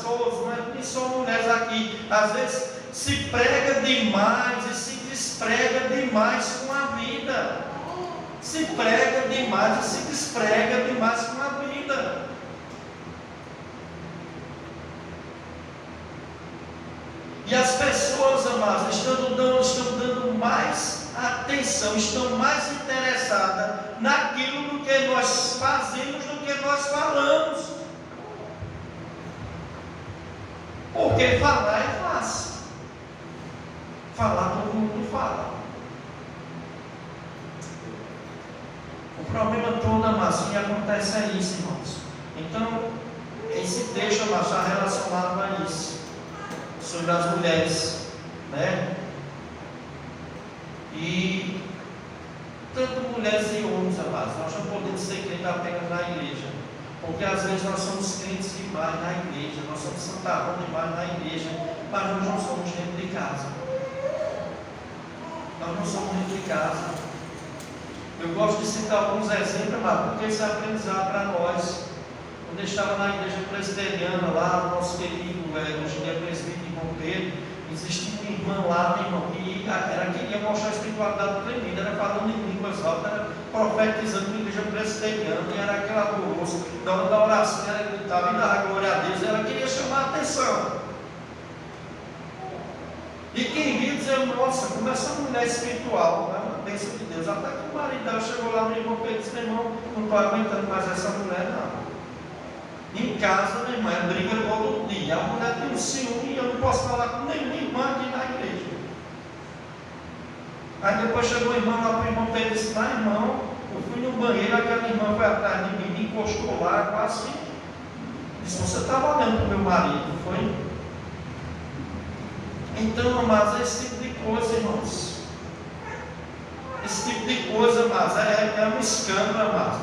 todos, nem somos mulheres aqui, às vezes se prega demais e se desprega demais com a vida. Se prega demais e se desprega demais com a vida. E as pessoas, amados, estão dando mais atenção, estão mais interessadas naquilo do que nós fazemos, do que nós falamos. Porque falar é fácil. Falar todo mundo fala. O problema todo, amados, que acontece é isso, irmãos. Então, esse texto, amados, está relacionado a isso. Sobre as mulheres, né? E tanto mulheres e homens, amados, nós não podemos ser crentes apenas na igreja, porque às vezes nós somos crentes demais na igreja, nós somos santarrão demais na igreja, mas nós não somos dentro de casa. Nós não somos dentro de casa. Eu gosto de citar alguns exemplos, amados, porque isso é aprendizado para nós. Quando eu estava na igreja presbiteriana lá, o nosso querido, hoje em dia presbítero Pedro, existia uma irmã lá, meu irmão, que ela queria mostrar a espiritualidade tremenda, era falando em línguas altas, era profetizando na igreja presbiteriana, e era aquela alvoroço, na hora da oração, ela gritava e dava glória a Deus, ela queria chamar a atenção. E quem viu dizia: nossa, como essa mulher espiritual, é uma bênção de Deus. Até que o marido dela chegou lá no irmão Pedro e disse: meu irmão, não estou aguentando mais essa mulher, não. Em casa, minha irmã, é briga todo dia. A mulher tem um ciúme e eu não posso falar com nenhuma irmã aqui na igreja. Aí depois chegou o irmão lá para o irmão Pedro e disse: mas irmão, eu fui no banheiro, aquela irmã foi atrás de mim, me encostou lá, quase. Disse: você estava olhando para o meu marido, não foi? Então, amados, é esse tipo de coisa, irmãos. Esse tipo de coisa, amados, é um escândalo, amados.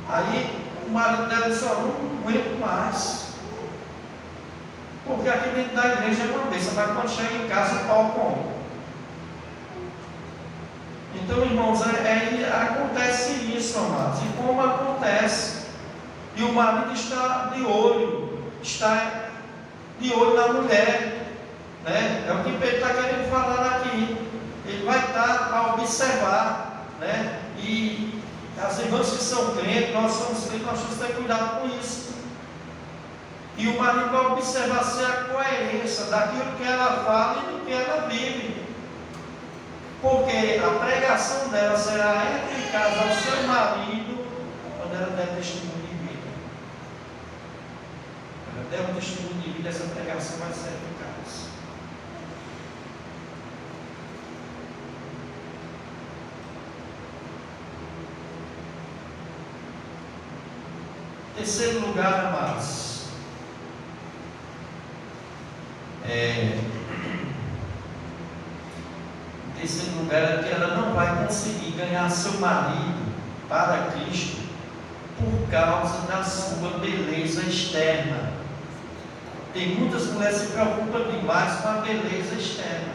Aí o marido dela disse: ó, não aguento mais. Porque aqui dentro da igreja é uma bênção, mas quando chega em casa o pau come. Então, irmãos, acontece isso, amados. E como acontece? E o marido está de olho na mulher. né? É o que Pedro está querendo falar aqui. Ele vai estar a observar, né? E as irmãs que são crentes, nós somos crentes, nós temos que ter cuidado com isso. E o marido vai observar se a coerência daquilo que ela fala e do que ela vive. Porque a pregação dela será eficaz ao seu marido quando ela der testemunho de vida. Ela der um testemunho de vida, essa pregação vai ser eficaz. Terceiro lugar, amados. Em terceiro lugar é que ela não vai conseguir ganhar seu marido para Cristo por causa da sua beleza externa. Tem muitas mulheres que se preocupam demais com a beleza externa.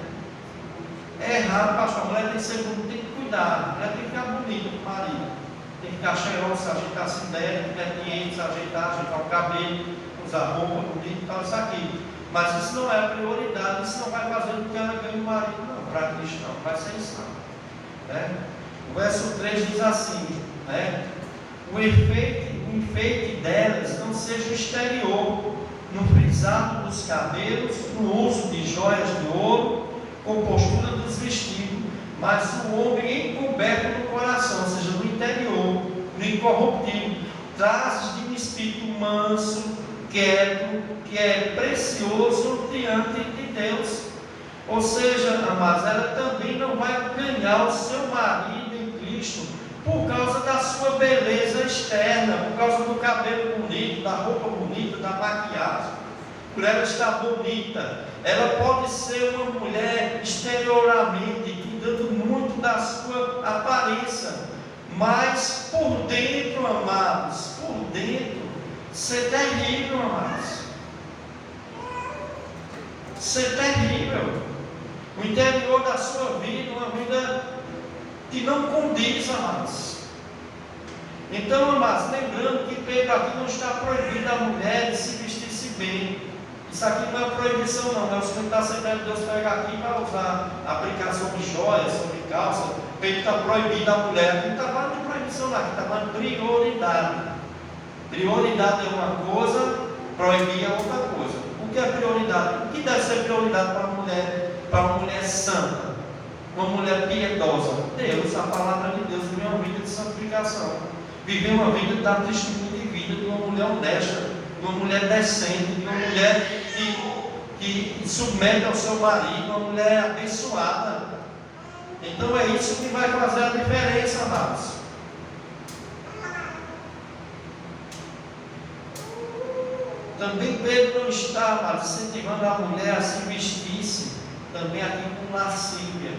É errado, pastor. A mulher tem que ser bonita, tem que cuidar. A mulher tem que ficar bonita com o marido. Tem que ficar cheirosa, ajeitar a cintura, pertinente, ajeitar o cabelo, usar roupa bonita e tal, isso aqui. Mas isso não é a prioridade, isso não vai fazer com que ela ganhe o marido, não. Para Cristo não, vai ser isso não. Né? O verso 3 diz assim, né? O enfeite delas não seja o exterior, no frisado dos cabelos, no uso de joias de ouro, compostura dos vestidos, mas o homem encoberto no coração, ou seja, no interior, no incorruptível, traços de um espírito manso, quieto, que é precioso diante de Deus. Ou seja, amados, ela também não vai ganhar o seu marido em Cristo por causa da sua beleza externa, por causa do cabelo bonito, da roupa bonita, da maquiagem. Por ela estar bonita, ela pode ser uma mulher exteriormente, cuidando muito da sua aparência, mas por dentro, amados, por dentro, ser terrível, amados. Ser terrível. O interior da sua vida, uma vida que não condiz, amados. Então, amados, lembrando que Pedro aqui não está proibindo a mulher de se vestir-se bem. Isso aqui não é proibição, não. É o Senhor está sempre Deus pega aqui para usar aplicação de joias, sobre calça. Pedro está proibindo a mulher. Aqui não está falando de proibição, não. Aqui está falando de prioridade. Prioridade é uma coisa, proibir é outra coisa. O que é prioridade? O que deve ser prioridade para uma mulher santa, uma mulher piedosa? Deus, a palavra de Deus, viver uma vida de santificação, viver uma vida de dar testemunho de vida, de uma mulher honesta, de uma mulher decente, de uma mulher que submete ao seu marido, uma mulher abençoada. Então é isso que vai fazer a diferença, amados. Também Pedro não está, amados, incentivando a mulher a se vestir-se também aqui com lascívia.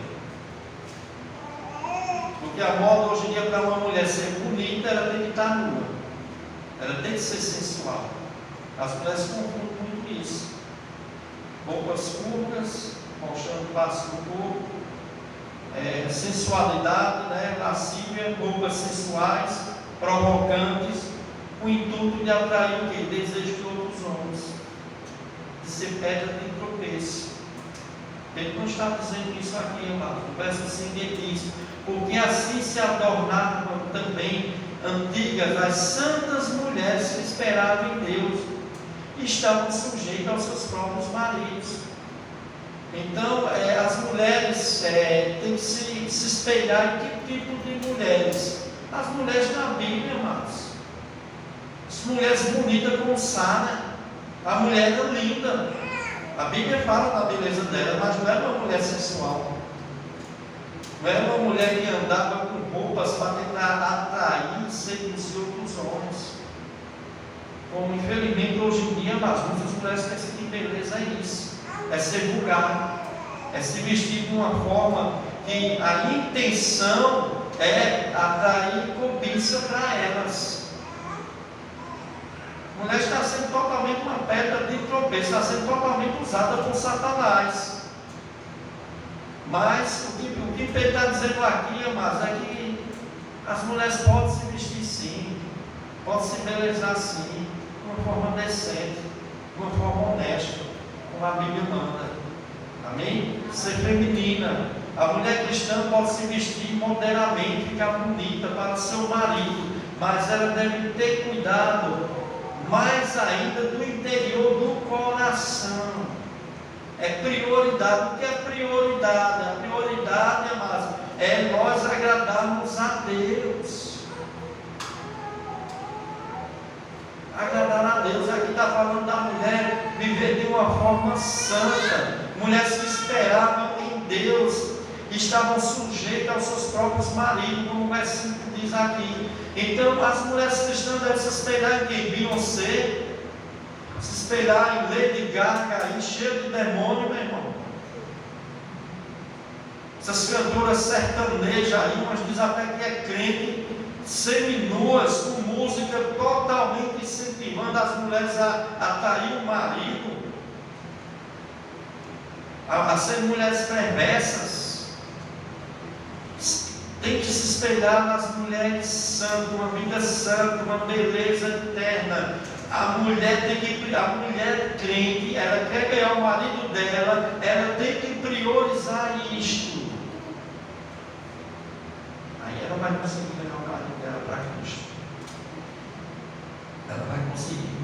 Porque a moda hoje em dia para uma mulher ser bonita, ela tem que estar nua. Ela tem que ser sensual. As mulheres confundem muito isso. Roupas curtas, mostrando passo do corpo, sensualidade, né? Lascívia, roupas sensuais, provocantes, com o intuito de atrair o quê? Desejo de outros homens, de ser pedra de tropeço. Ele não está dizendo isso aqui, amado. O verso seguinte diz: porque assim se adornavam também antigas as santas mulheres que esperavam em Deus e estavam sujeitas aos seus próprios maridos. Então, as mulheres têm que se espelhar em que tipo de mulheres? As mulheres da Bíblia, amados. As mulheres bonitas como Sara. A mulher era linda. A Bíblia fala da beleza dela, mas não era uma mulher sensual. Não era uma mulher que andava com roupas para tentar atrair e seduzir outros homens. Como infelizmente hoje em dia, mas muitas mulheres pensam que beleza é isso. É ser vulgar. É se vestir de uma forma que a intenção é atrair cobiça para elas. A mulher está sendo totalmente uma pedra de tropeço, está sendo totalmente usada por Satanás. Mas o que Pedro está dizendo aqui, amados, é que as mulheres podem se vestir sim, podem se embelezar sim, de uma forma decente, de uma forma honesta, como a Bíblia manda. Amém? Ser feminina. A mulher cristã pode se vestir moderadamente, ficar bonita para o seu marido, mas ela deve ter cuidado, mais ainda, do interior do coração. É prioridade. O que é prioridade? A prioridade, amados, é nós agradarmos a Deus. Agradar a Deus. Aqui está falando da mulher viver de uma forma santa. Mulheres que esperavam em Deus, estavam sujeitas aos seus próprios maridos, como o versículo diz aqui. Então, as mulheres cristãs devem se espelhar em quem? Beyoncé, se espelhar em Lady Gaga, aí cheio de demônio, meu irmão. Essas cantoras sertanejas aí, umas dizem até que é crente, seminuas, com música totalmente incentivando as mulheres a trair o marido, a serem mulheres perversas. Tem que se espelhar nas mulheres santas, uma vida santa, uma beleza eterna. A mulher crente, ela quer ganhar o marido dela, ela tem que priorizar isto. Aí ela vai conseguir ganhar o marido dela para Cristo. Ela vai conseguir.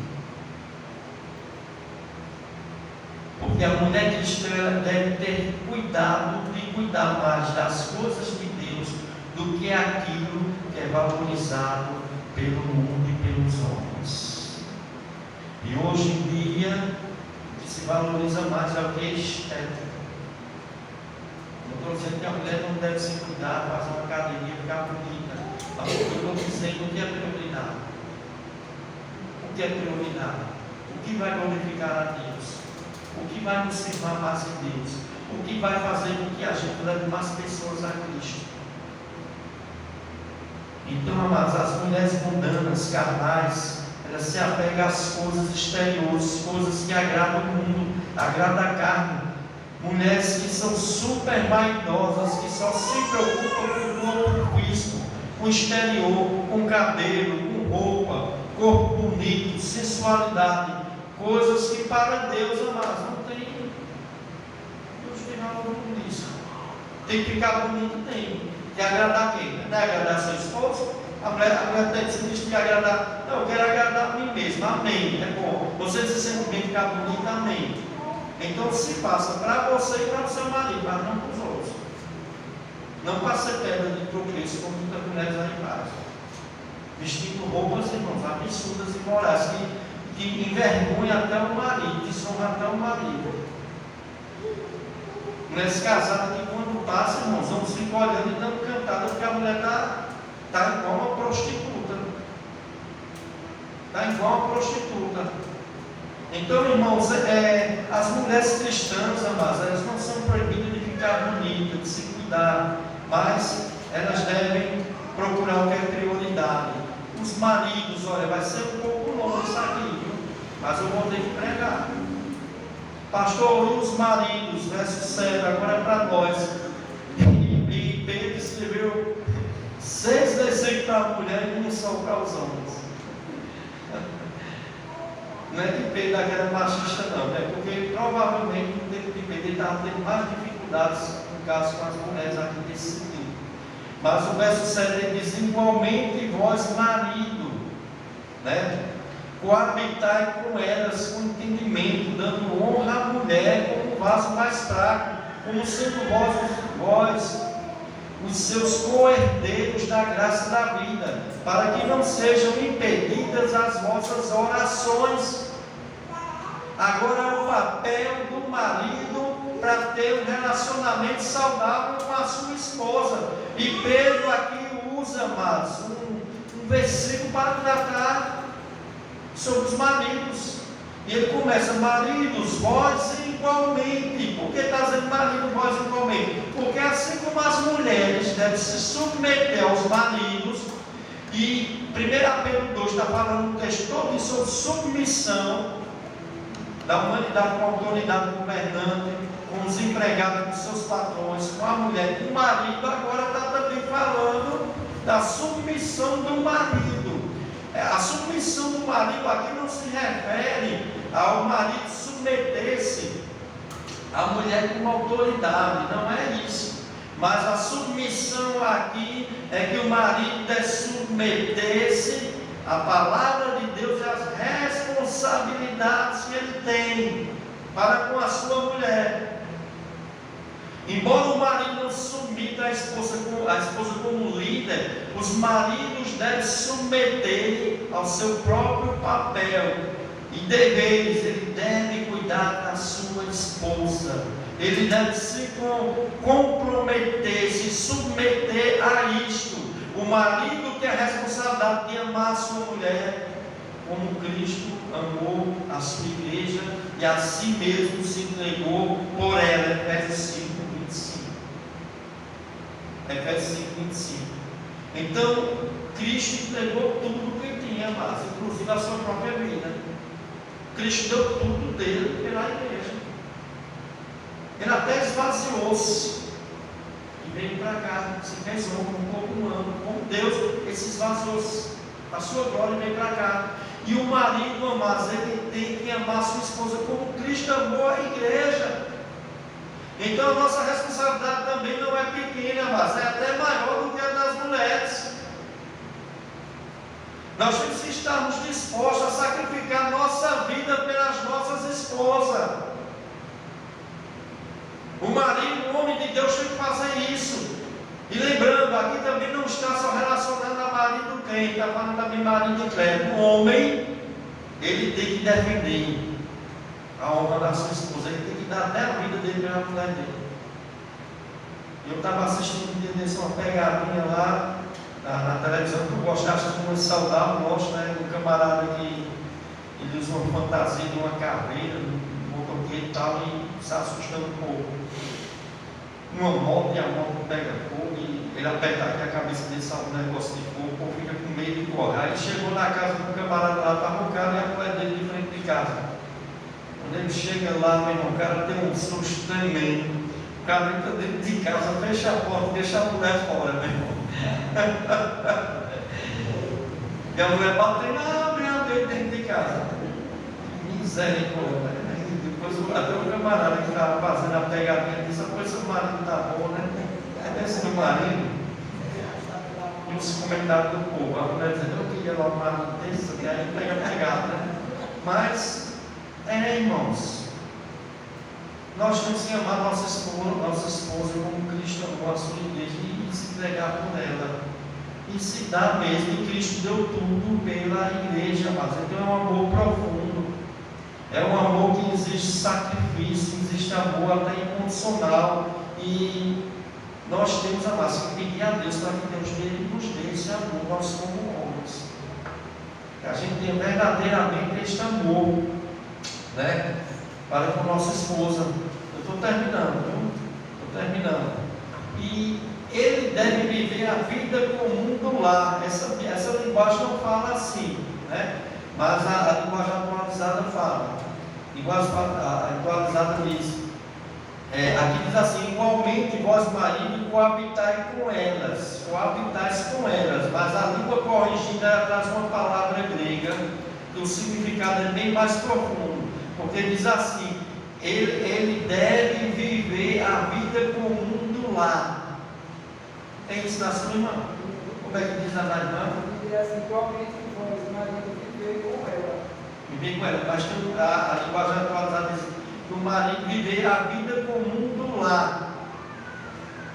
Porque a mulher cristã deve ter cuidado de cuidar mais das coisas de Deus do que aquilo que é valorizado pelo mundo e pelos homens. E hoje em dia, o que se valoriza mais é o que é estética. Não estou dizendo que a mulher não deve se cuidar, fazer uma academia, ficar bonita. Mas eu estou dizendo o que é prioridade. O que é prioridade? O que vai glorificar a Deus? O que vai nos firmar mais em Deus? O que vai fazer com que a gente leve mais pessoas a Cristo? Então, amados, as mulheres mundanas, carnais, elas se apegam às coisas exteriores, coisas que agradam o mundo, agradam a carne. Mulheres que são super vaidosas, que só se preocupam com o corpo físico, com o exterior, com cabelo, com roupa, corpo bonito, sensualidade. Coisas que para Deus, amados, não tem. Deus tem valor com isso. Tem que ficar bonito, tem. Quer agradar quem? Não é agradar seu esposo? A mulher tem que se vestir e agradar. Não, eu quero agradar a mim mesmo. Amém. É bom. Você se sente bem, ficar bonito, amém. Então se faça para você e para o seu marido, mas não para os outros. Não para ser pedra de tropeço, como muitas mulheres aí fazem. Vestindo roupas, irmãos, absurdas e morais, que envergonha até o marido, desonra até o marido. Mulheres casadas que quando passa, irmãos, vamos ficar olhando e dando cantada, porque a mulher está igual uma prostituta. Está igual uma prostituta. Então, irmãos, as mulheres cristãs, amadas, elas não são proibidas de ficar bonitas, de se cuidar, mas elas devem procurar o que é prioridade. Os maridos, olha, vai ser um pouco longo isso aqui, viu? Mas eu vou ter que pregar. Pastor, os maridos, verso 7, agora é para nós. E Pedro escreveu 6 versículos para a mulher e 1 só para os homens. Não é que Pedro era machista, não, é porque provavelmente no tempo de Pedro ele estava tendo mais dificuldades, no caso com as mulheres aqui nesse sentido. Mas o verso 7 ele diz: igualmente vós, marido, né? Coabitai com elas com entendimento, dando honra à mulher como vaso mais fraco, como sendo vós os seus co-herdeiros da graça da vida, para que não sejam impedidas as vossas orações. Agora o papel do marido para ter um relacionamento saudável com a sua esposa. E Pedro aqui usa, amados, um versículo para tratar sobre os maridos. E ele começa: maridos, vós igualmente. Por que está dizendo marido, vós igualmente? Porque assim como as mulheres devem se submeter aos maridos, e 1 Pedro 2 está falando um texto todo sobre submissão da humanidade com a autoridade governante, com os empregados, com seus patrões, com a mulher, com o marido. Agora está também falando da submissão do marido. A submissão do marido aqui não se refere ao marido submeter-se a mulher como autoridade, não é isso. Mas a submissão aqui é que o marido deve submeter-se à palavra de Deus e às responsabilidades que ele tem para com a sua mulher. Embora o marido não submeta a esposa como líder, os maridos devem submeter ao seu próprio papel e deveres. Ele deve cuidar da sua esposa, ele deve se comprometer, se submeter a isto. O marido tem a responsabilidade de amar a sua mulher como Cristo amou a sua igreja e a si mesmo se entregou por ela. Efésios 5:25. Efésios 5:25. Então, Cristo entregou tudo o que tinha, mas inclusive a sua própria vida. Cristo deu tudo dele pela igreja. Ele até esvaziou-se e veio para cá, se fez homem, um corpo humano, como Deus, ele se esvaziou-se, a sua glória veio para cá. E o marido, amados, ele tem que amar a sua esposa como Cristo amou a igreja. Então a nossa responsabilidade também não é pequena, mas é até maior do que a das mulheres. Nós temos que estarmos dispostos a sacrificar nossa vida pelas nossas esposas. O marido, o homem de Deus, tem que fazer isso. E lembrando, aqui também não está só relacionado a marido crente, está falando também marido crente. O homem, ele tem que defender a honra da sua esposa, ele tem que dar até a vida dele pela mulher dele. Eu estava assistindo um dia desse, uma pegadinha lá na televisão, que eu gosto, acho que muito saudável, gosto, né? Um camarada que ele usa uma fantasia de uma caveira, um motoqueiro e tal, e se assustando um pouco. Uma moto e a moto pega fogo e ele aperta aqui a cabeça dele, salva um negócio de fogo, o povo fica com medo de correr. Aí chegou na casa do camarada lá, estava o cara e a mulher dele de frente de casa. Quando ele chega lá, meu irmão, o cara tem um susto tremendo. O cara entra dentro de casa, fecha a porta, deixa a mulher fora, meu irmão. E a mulher batendo, abre dentro de casa. Misericórdia. Depois até o camarada que estava fazendo a pegadinha disse: "Pois seu marido está bom, né?" É desse meu marido. E os comentários do povo, a mulher dizendo: "Eu queria lá um marido desse", que aí pega pegado, né? Mas, irmãos, nós temos que amar nossa esposa como Cristo amou a sua igreja e se entregar por ela. E se dar mesmo, e Cristo deu tudo pela igreja, mas então é um amor profundo. É um amor que exige sacrifício, existe amor até incondicional. E nós temos, amados, que pedir a Deus para que Deus nos dê esse amor, nós como homens. Que a gente tenha verdadeiramente este amor, né? Para com nossa esposa. Eu estou terminando, viu? Estou terminando. E ele deve viver a vida comum do lar. Essa linguagem não fala assim, né? Mas a linguagem atualizada fala. A linguagem atualizada diz: aqui diz assim: igualmente vós maridos coabitai com elas, coabitais com elas. Mas a língua corrigida traz uma palavra grega que o significado é bem mais profundo, porque diz assim: ele deve viver a vida comum do lar. Tem isso na sua irmã? Como é que diz na irmã? Diz assim: igualmente vós maridos viver com ela. Viver com ela, mas a linguagem atualizada diz que o marido viver a vida comum do lar.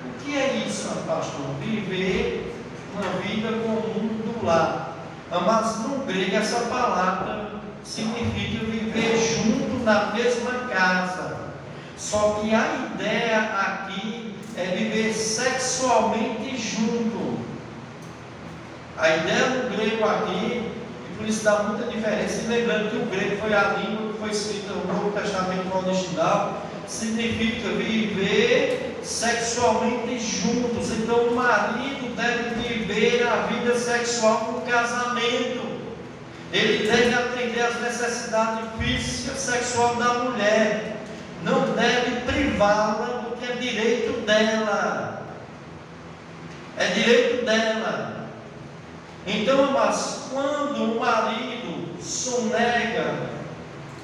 O que é isso, pastor? Viver uma vida comum do lar. Mas no grego essa palavra significa viver junto na mesma casa. Só que a ideia aqui é viver sexualmente junto. A ideia no grego aqui, e por isso dá muita diferença, e lembrando que o grego foi a língua que foi escrita no Novo Testamento original, significa viver sexualmente juntos. Então o marido deve viver a vida sexual no casamento. Ele deve atender às necessidades físicas e sexuais da mulher. Não deve privá-la do que é direito dela. É direito dela. Então, mas quando o marido sonega,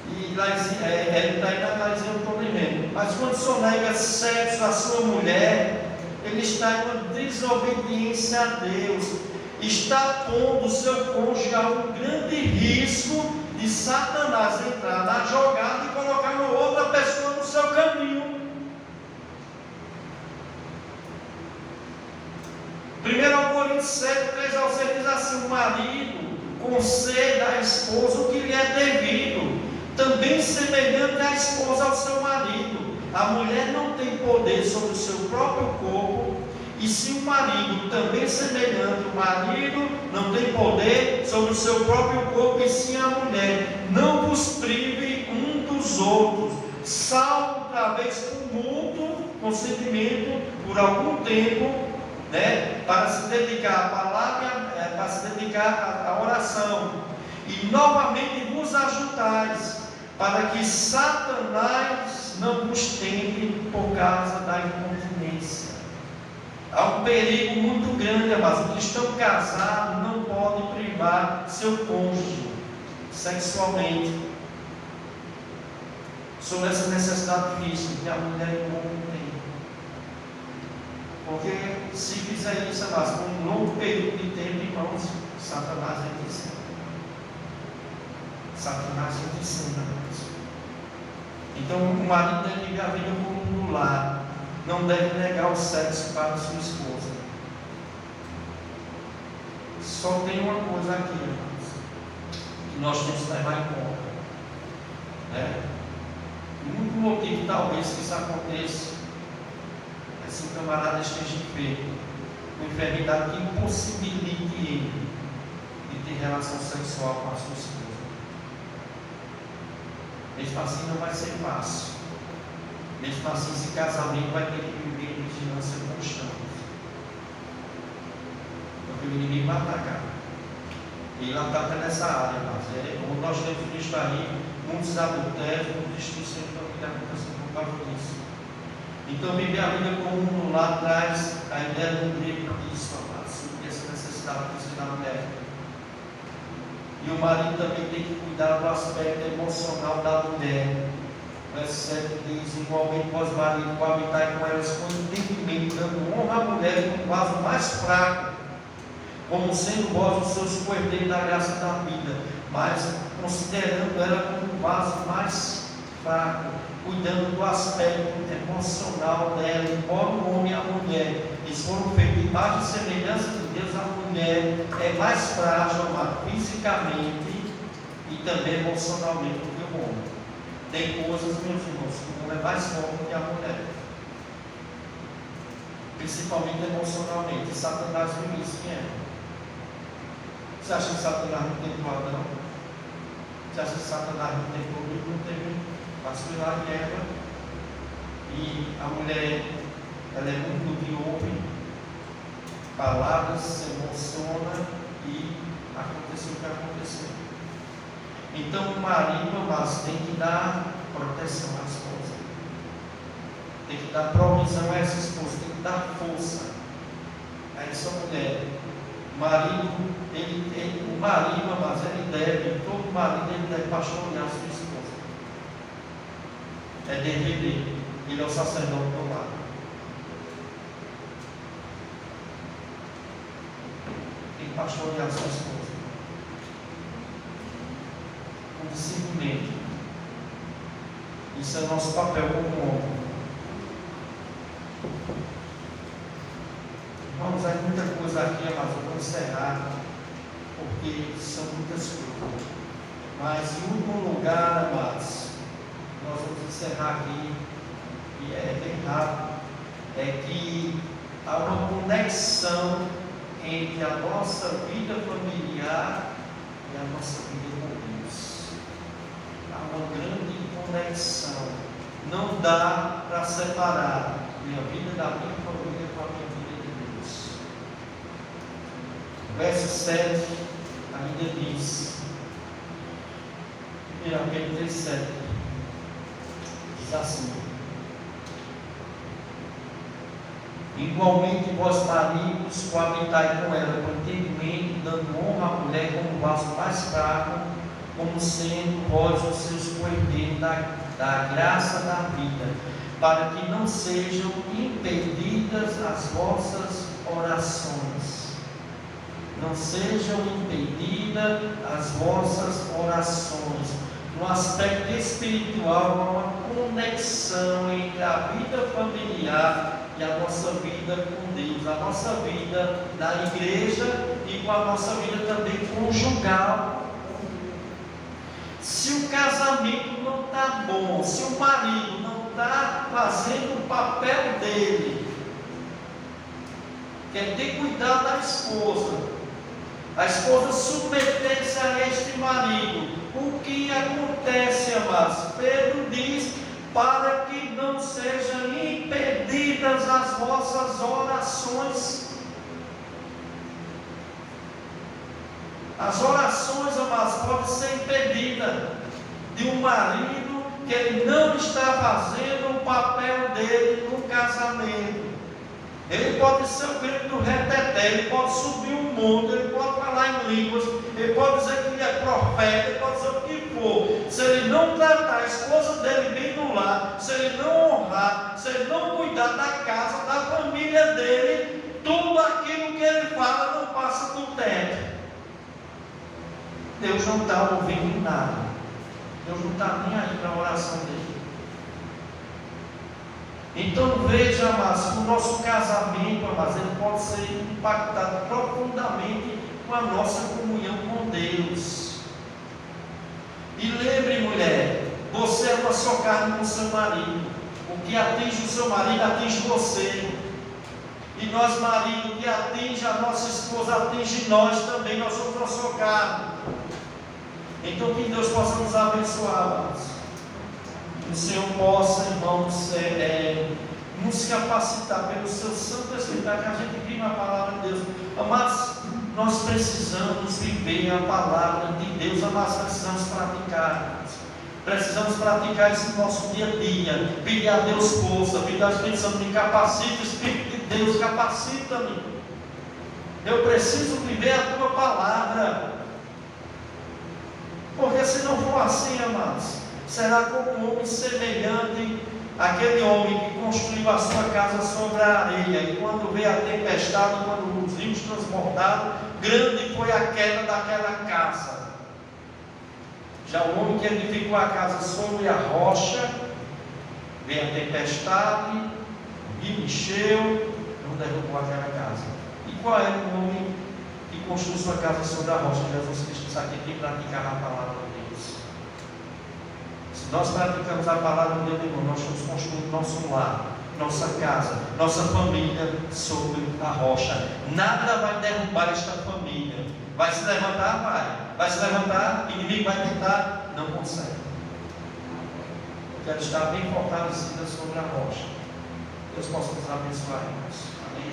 e ele está aí na casa, eu estou lembrando, Mas quando sonega sexo à sua mulher, ele está em uma desobediência a Deus, está pondo o seu cônjuge a um grande risco de Satanás entrar na jogada e colocar uma outra pessoa no seu caminho. 1 Coríntios 7, 3 ao 6 diz assim: o marido conceda à esposa o que lhe é devido, também semelhante à esposa ao seu marido. A mulher não tem poder sobre o seu próprio corpo, e se o marido também semelhante, o marido não tem poder sobre o seu próprio corpo, e sim a mulher. Não vos prive um dos outros, salvo talvez por mútuo consentimento por algum tempo, para se dedicar à palavra, para se dedicar à oração, e novamente vos ajuntais, para que Satanás não vos tente por causa da incontinência. Há um perigo muito grande, mas o cristão casado não pode privar seu cônjuge sexualmente sobre essa necessidade física que a mulher e o homem têm. Porque se fizer isso, mas por um longo período de tempo, irmãos, Satanás é de cima. Satanás é de cima. Então o marido deve viver a vida como no lar, não deve negar o sexo para sua esposa. Só tem uma coisa aqui, irmãos, que nós temos que levar em conta. O único motivo talvez que isso aconteça é se o camarada esteja enfermo, uma enfermidade que impossibilite ele de ter relação sexual com a sua esposa. Mesmo assim não vai ser fácil. Mesmo assim esse casamento vai ter que viver em vigilância constante. Porque o inimigo vai atacar. E ele ataca nessa área, mas como nós temos visto aí, muitos adultérios, muitas destruições que acontecem por causa disso. Então viver a vida comum lá atrás, a ideia do livro disso, sobre essa necessidade de ser da mulher. E o marido também tem que cuidar do aspecto emocional da mulher. O verso 7 diz: igualmente vós marido, coabitai com elas com entendimento, dando honra à mulher como vaso mais fraco, como sendo vós os seus coerdeiros da graça da vida, mas considerando ela como um vaso mais fraco, cuidando do aspecto emocional dela. Embora o homem e a mulher eles foram feitos de imagem e semelhança de Deus, a mulher é mais frágil, fisicamente e também emocionalmente do que o homem. Tem coisas, meus irmãos, que o homem é mais forte que a mulher, principalmente emocionalmente. Satanás viu isso, quem é? Você acha que Satanás não tem Adão? Você acha que Satanás não tem comigo? Não teve. Passou lá em Eva, e a mulher, ela é muito de ouvir palavras, se emociona e aconteceu o que aconteceu. Então o marido, mas tem que dar proteção à esposa, tem que dar provisão a essa esposa, tem que dar força a essa mulher. O marido, o marido, mas ele deve, todo marido ele deve pastorear a sua esposa. É dever dele, ele é o sacerdote do lar. Tem que pastorear a sua esposa com discernimento. Isso é o nosso papel como homem. Vamos ver muita coisa aqui, mas eu vou encerrar, porque são muitas coisas. Mas em último lugar, amados, nós vamos encerrar aqui, e é bem rápido, é que há uma conexão entre a nossa vida familiar e a nossa vida com Deus. Há uma grande conexão. Não dá para separar minha vida da minha família com a minha vida de Deus. Verso 7 ainda diz, 1 Pedro 3,7, diz assim: igualmente vós maridos coabitai com ela com entendimento, dando honra à mulher como vaso mais fraco, como sendo vós os seus coerdeiros da graça da vida, para que não sejam impedidas as vossas orações. Não sejam impedidas as vossas orações. No aspecto espiritual, há uma conexão entre a vida familiar e a nossa vida com Deus, a nossa vida na igreja e com a nossa vida também conjugal. Se o casamento não está bom, se o marido não está fazendo o papel dele, que é ter cuidado da esposa, a esposa submeter-se a este marido, o que acontece, amados? Pedro diz: para que não sejam impedidas as vossas orações. As orações, amados, podem ser impedidas de um marido que ele não está fazendo o papel dele no casamento. Ele pode ser o grito do reteté, ele pode subir um monte, ele pode falar em línguas, ele pode dizer que ele é profeta, ele pode dizer o que for. Se ele não tratar a esposa dele bem no lar, se ele não honrar, se ele não cuidar da casa, da família dele, tudo aquilo que ele fala não passa do teto. Deus não está ouvindo nada. Deus não está nem aí para a oração dele. Então veja, amados, que o nosso casamento, amados, ele pode ser impactado profundamente com a nossa comunhão com Deus. E lembre, mulher, você é uma só carne com o seu marido. O que atinge o seu marido atinge você. E nós, marido, o que atinge a nossa esposa atinge nós também. Nós somos uma só carne. Então que Deus possa nos abençoar, amados. Que o Senhor possa, irmãos, nos capacitar pelo seu Santo Espírito, que a gente vive a palavra de Deus. Amados, nós precisamos viver a palavra de Deus, amados, precisamos praticar. Precisamos praticar isso no nosso dia a dia. Pedir a Deus força, pedir ao Espírito Santo, me capacita, Espírito de Deus, capacita-me. Eu preciso viver a tua palavra. Porque se não for assim, amados, será como um homem semelhante àquele homem que construiu a sua casa sobre a areia, e quando veio a tempestade, quando os rios transbordaram, grande foi a queda daquela casa. Já o homem que edificou a casa sobre a rocha, veio a tempestade, o rio encheu, não derrubou aquela casa. E qual é o homem que construiu sua casa sobre a rocha? Jesus Cristo. Isso aqui tem que praticar a palavra de Deus. Se nós praticamos a palavra de Deus, irmão, nós estamos construindo nosso lar, nossa casa, nossa família sobre a rocha. Nada vai derrubar esta família. Vai se levantar? Vai. Vai se levantar? O inimigo vai tentar? Não consegue. Eu quero estar bem fortalecida sobre a rocha. Deus possa nos abençoar, irmãos. Amém.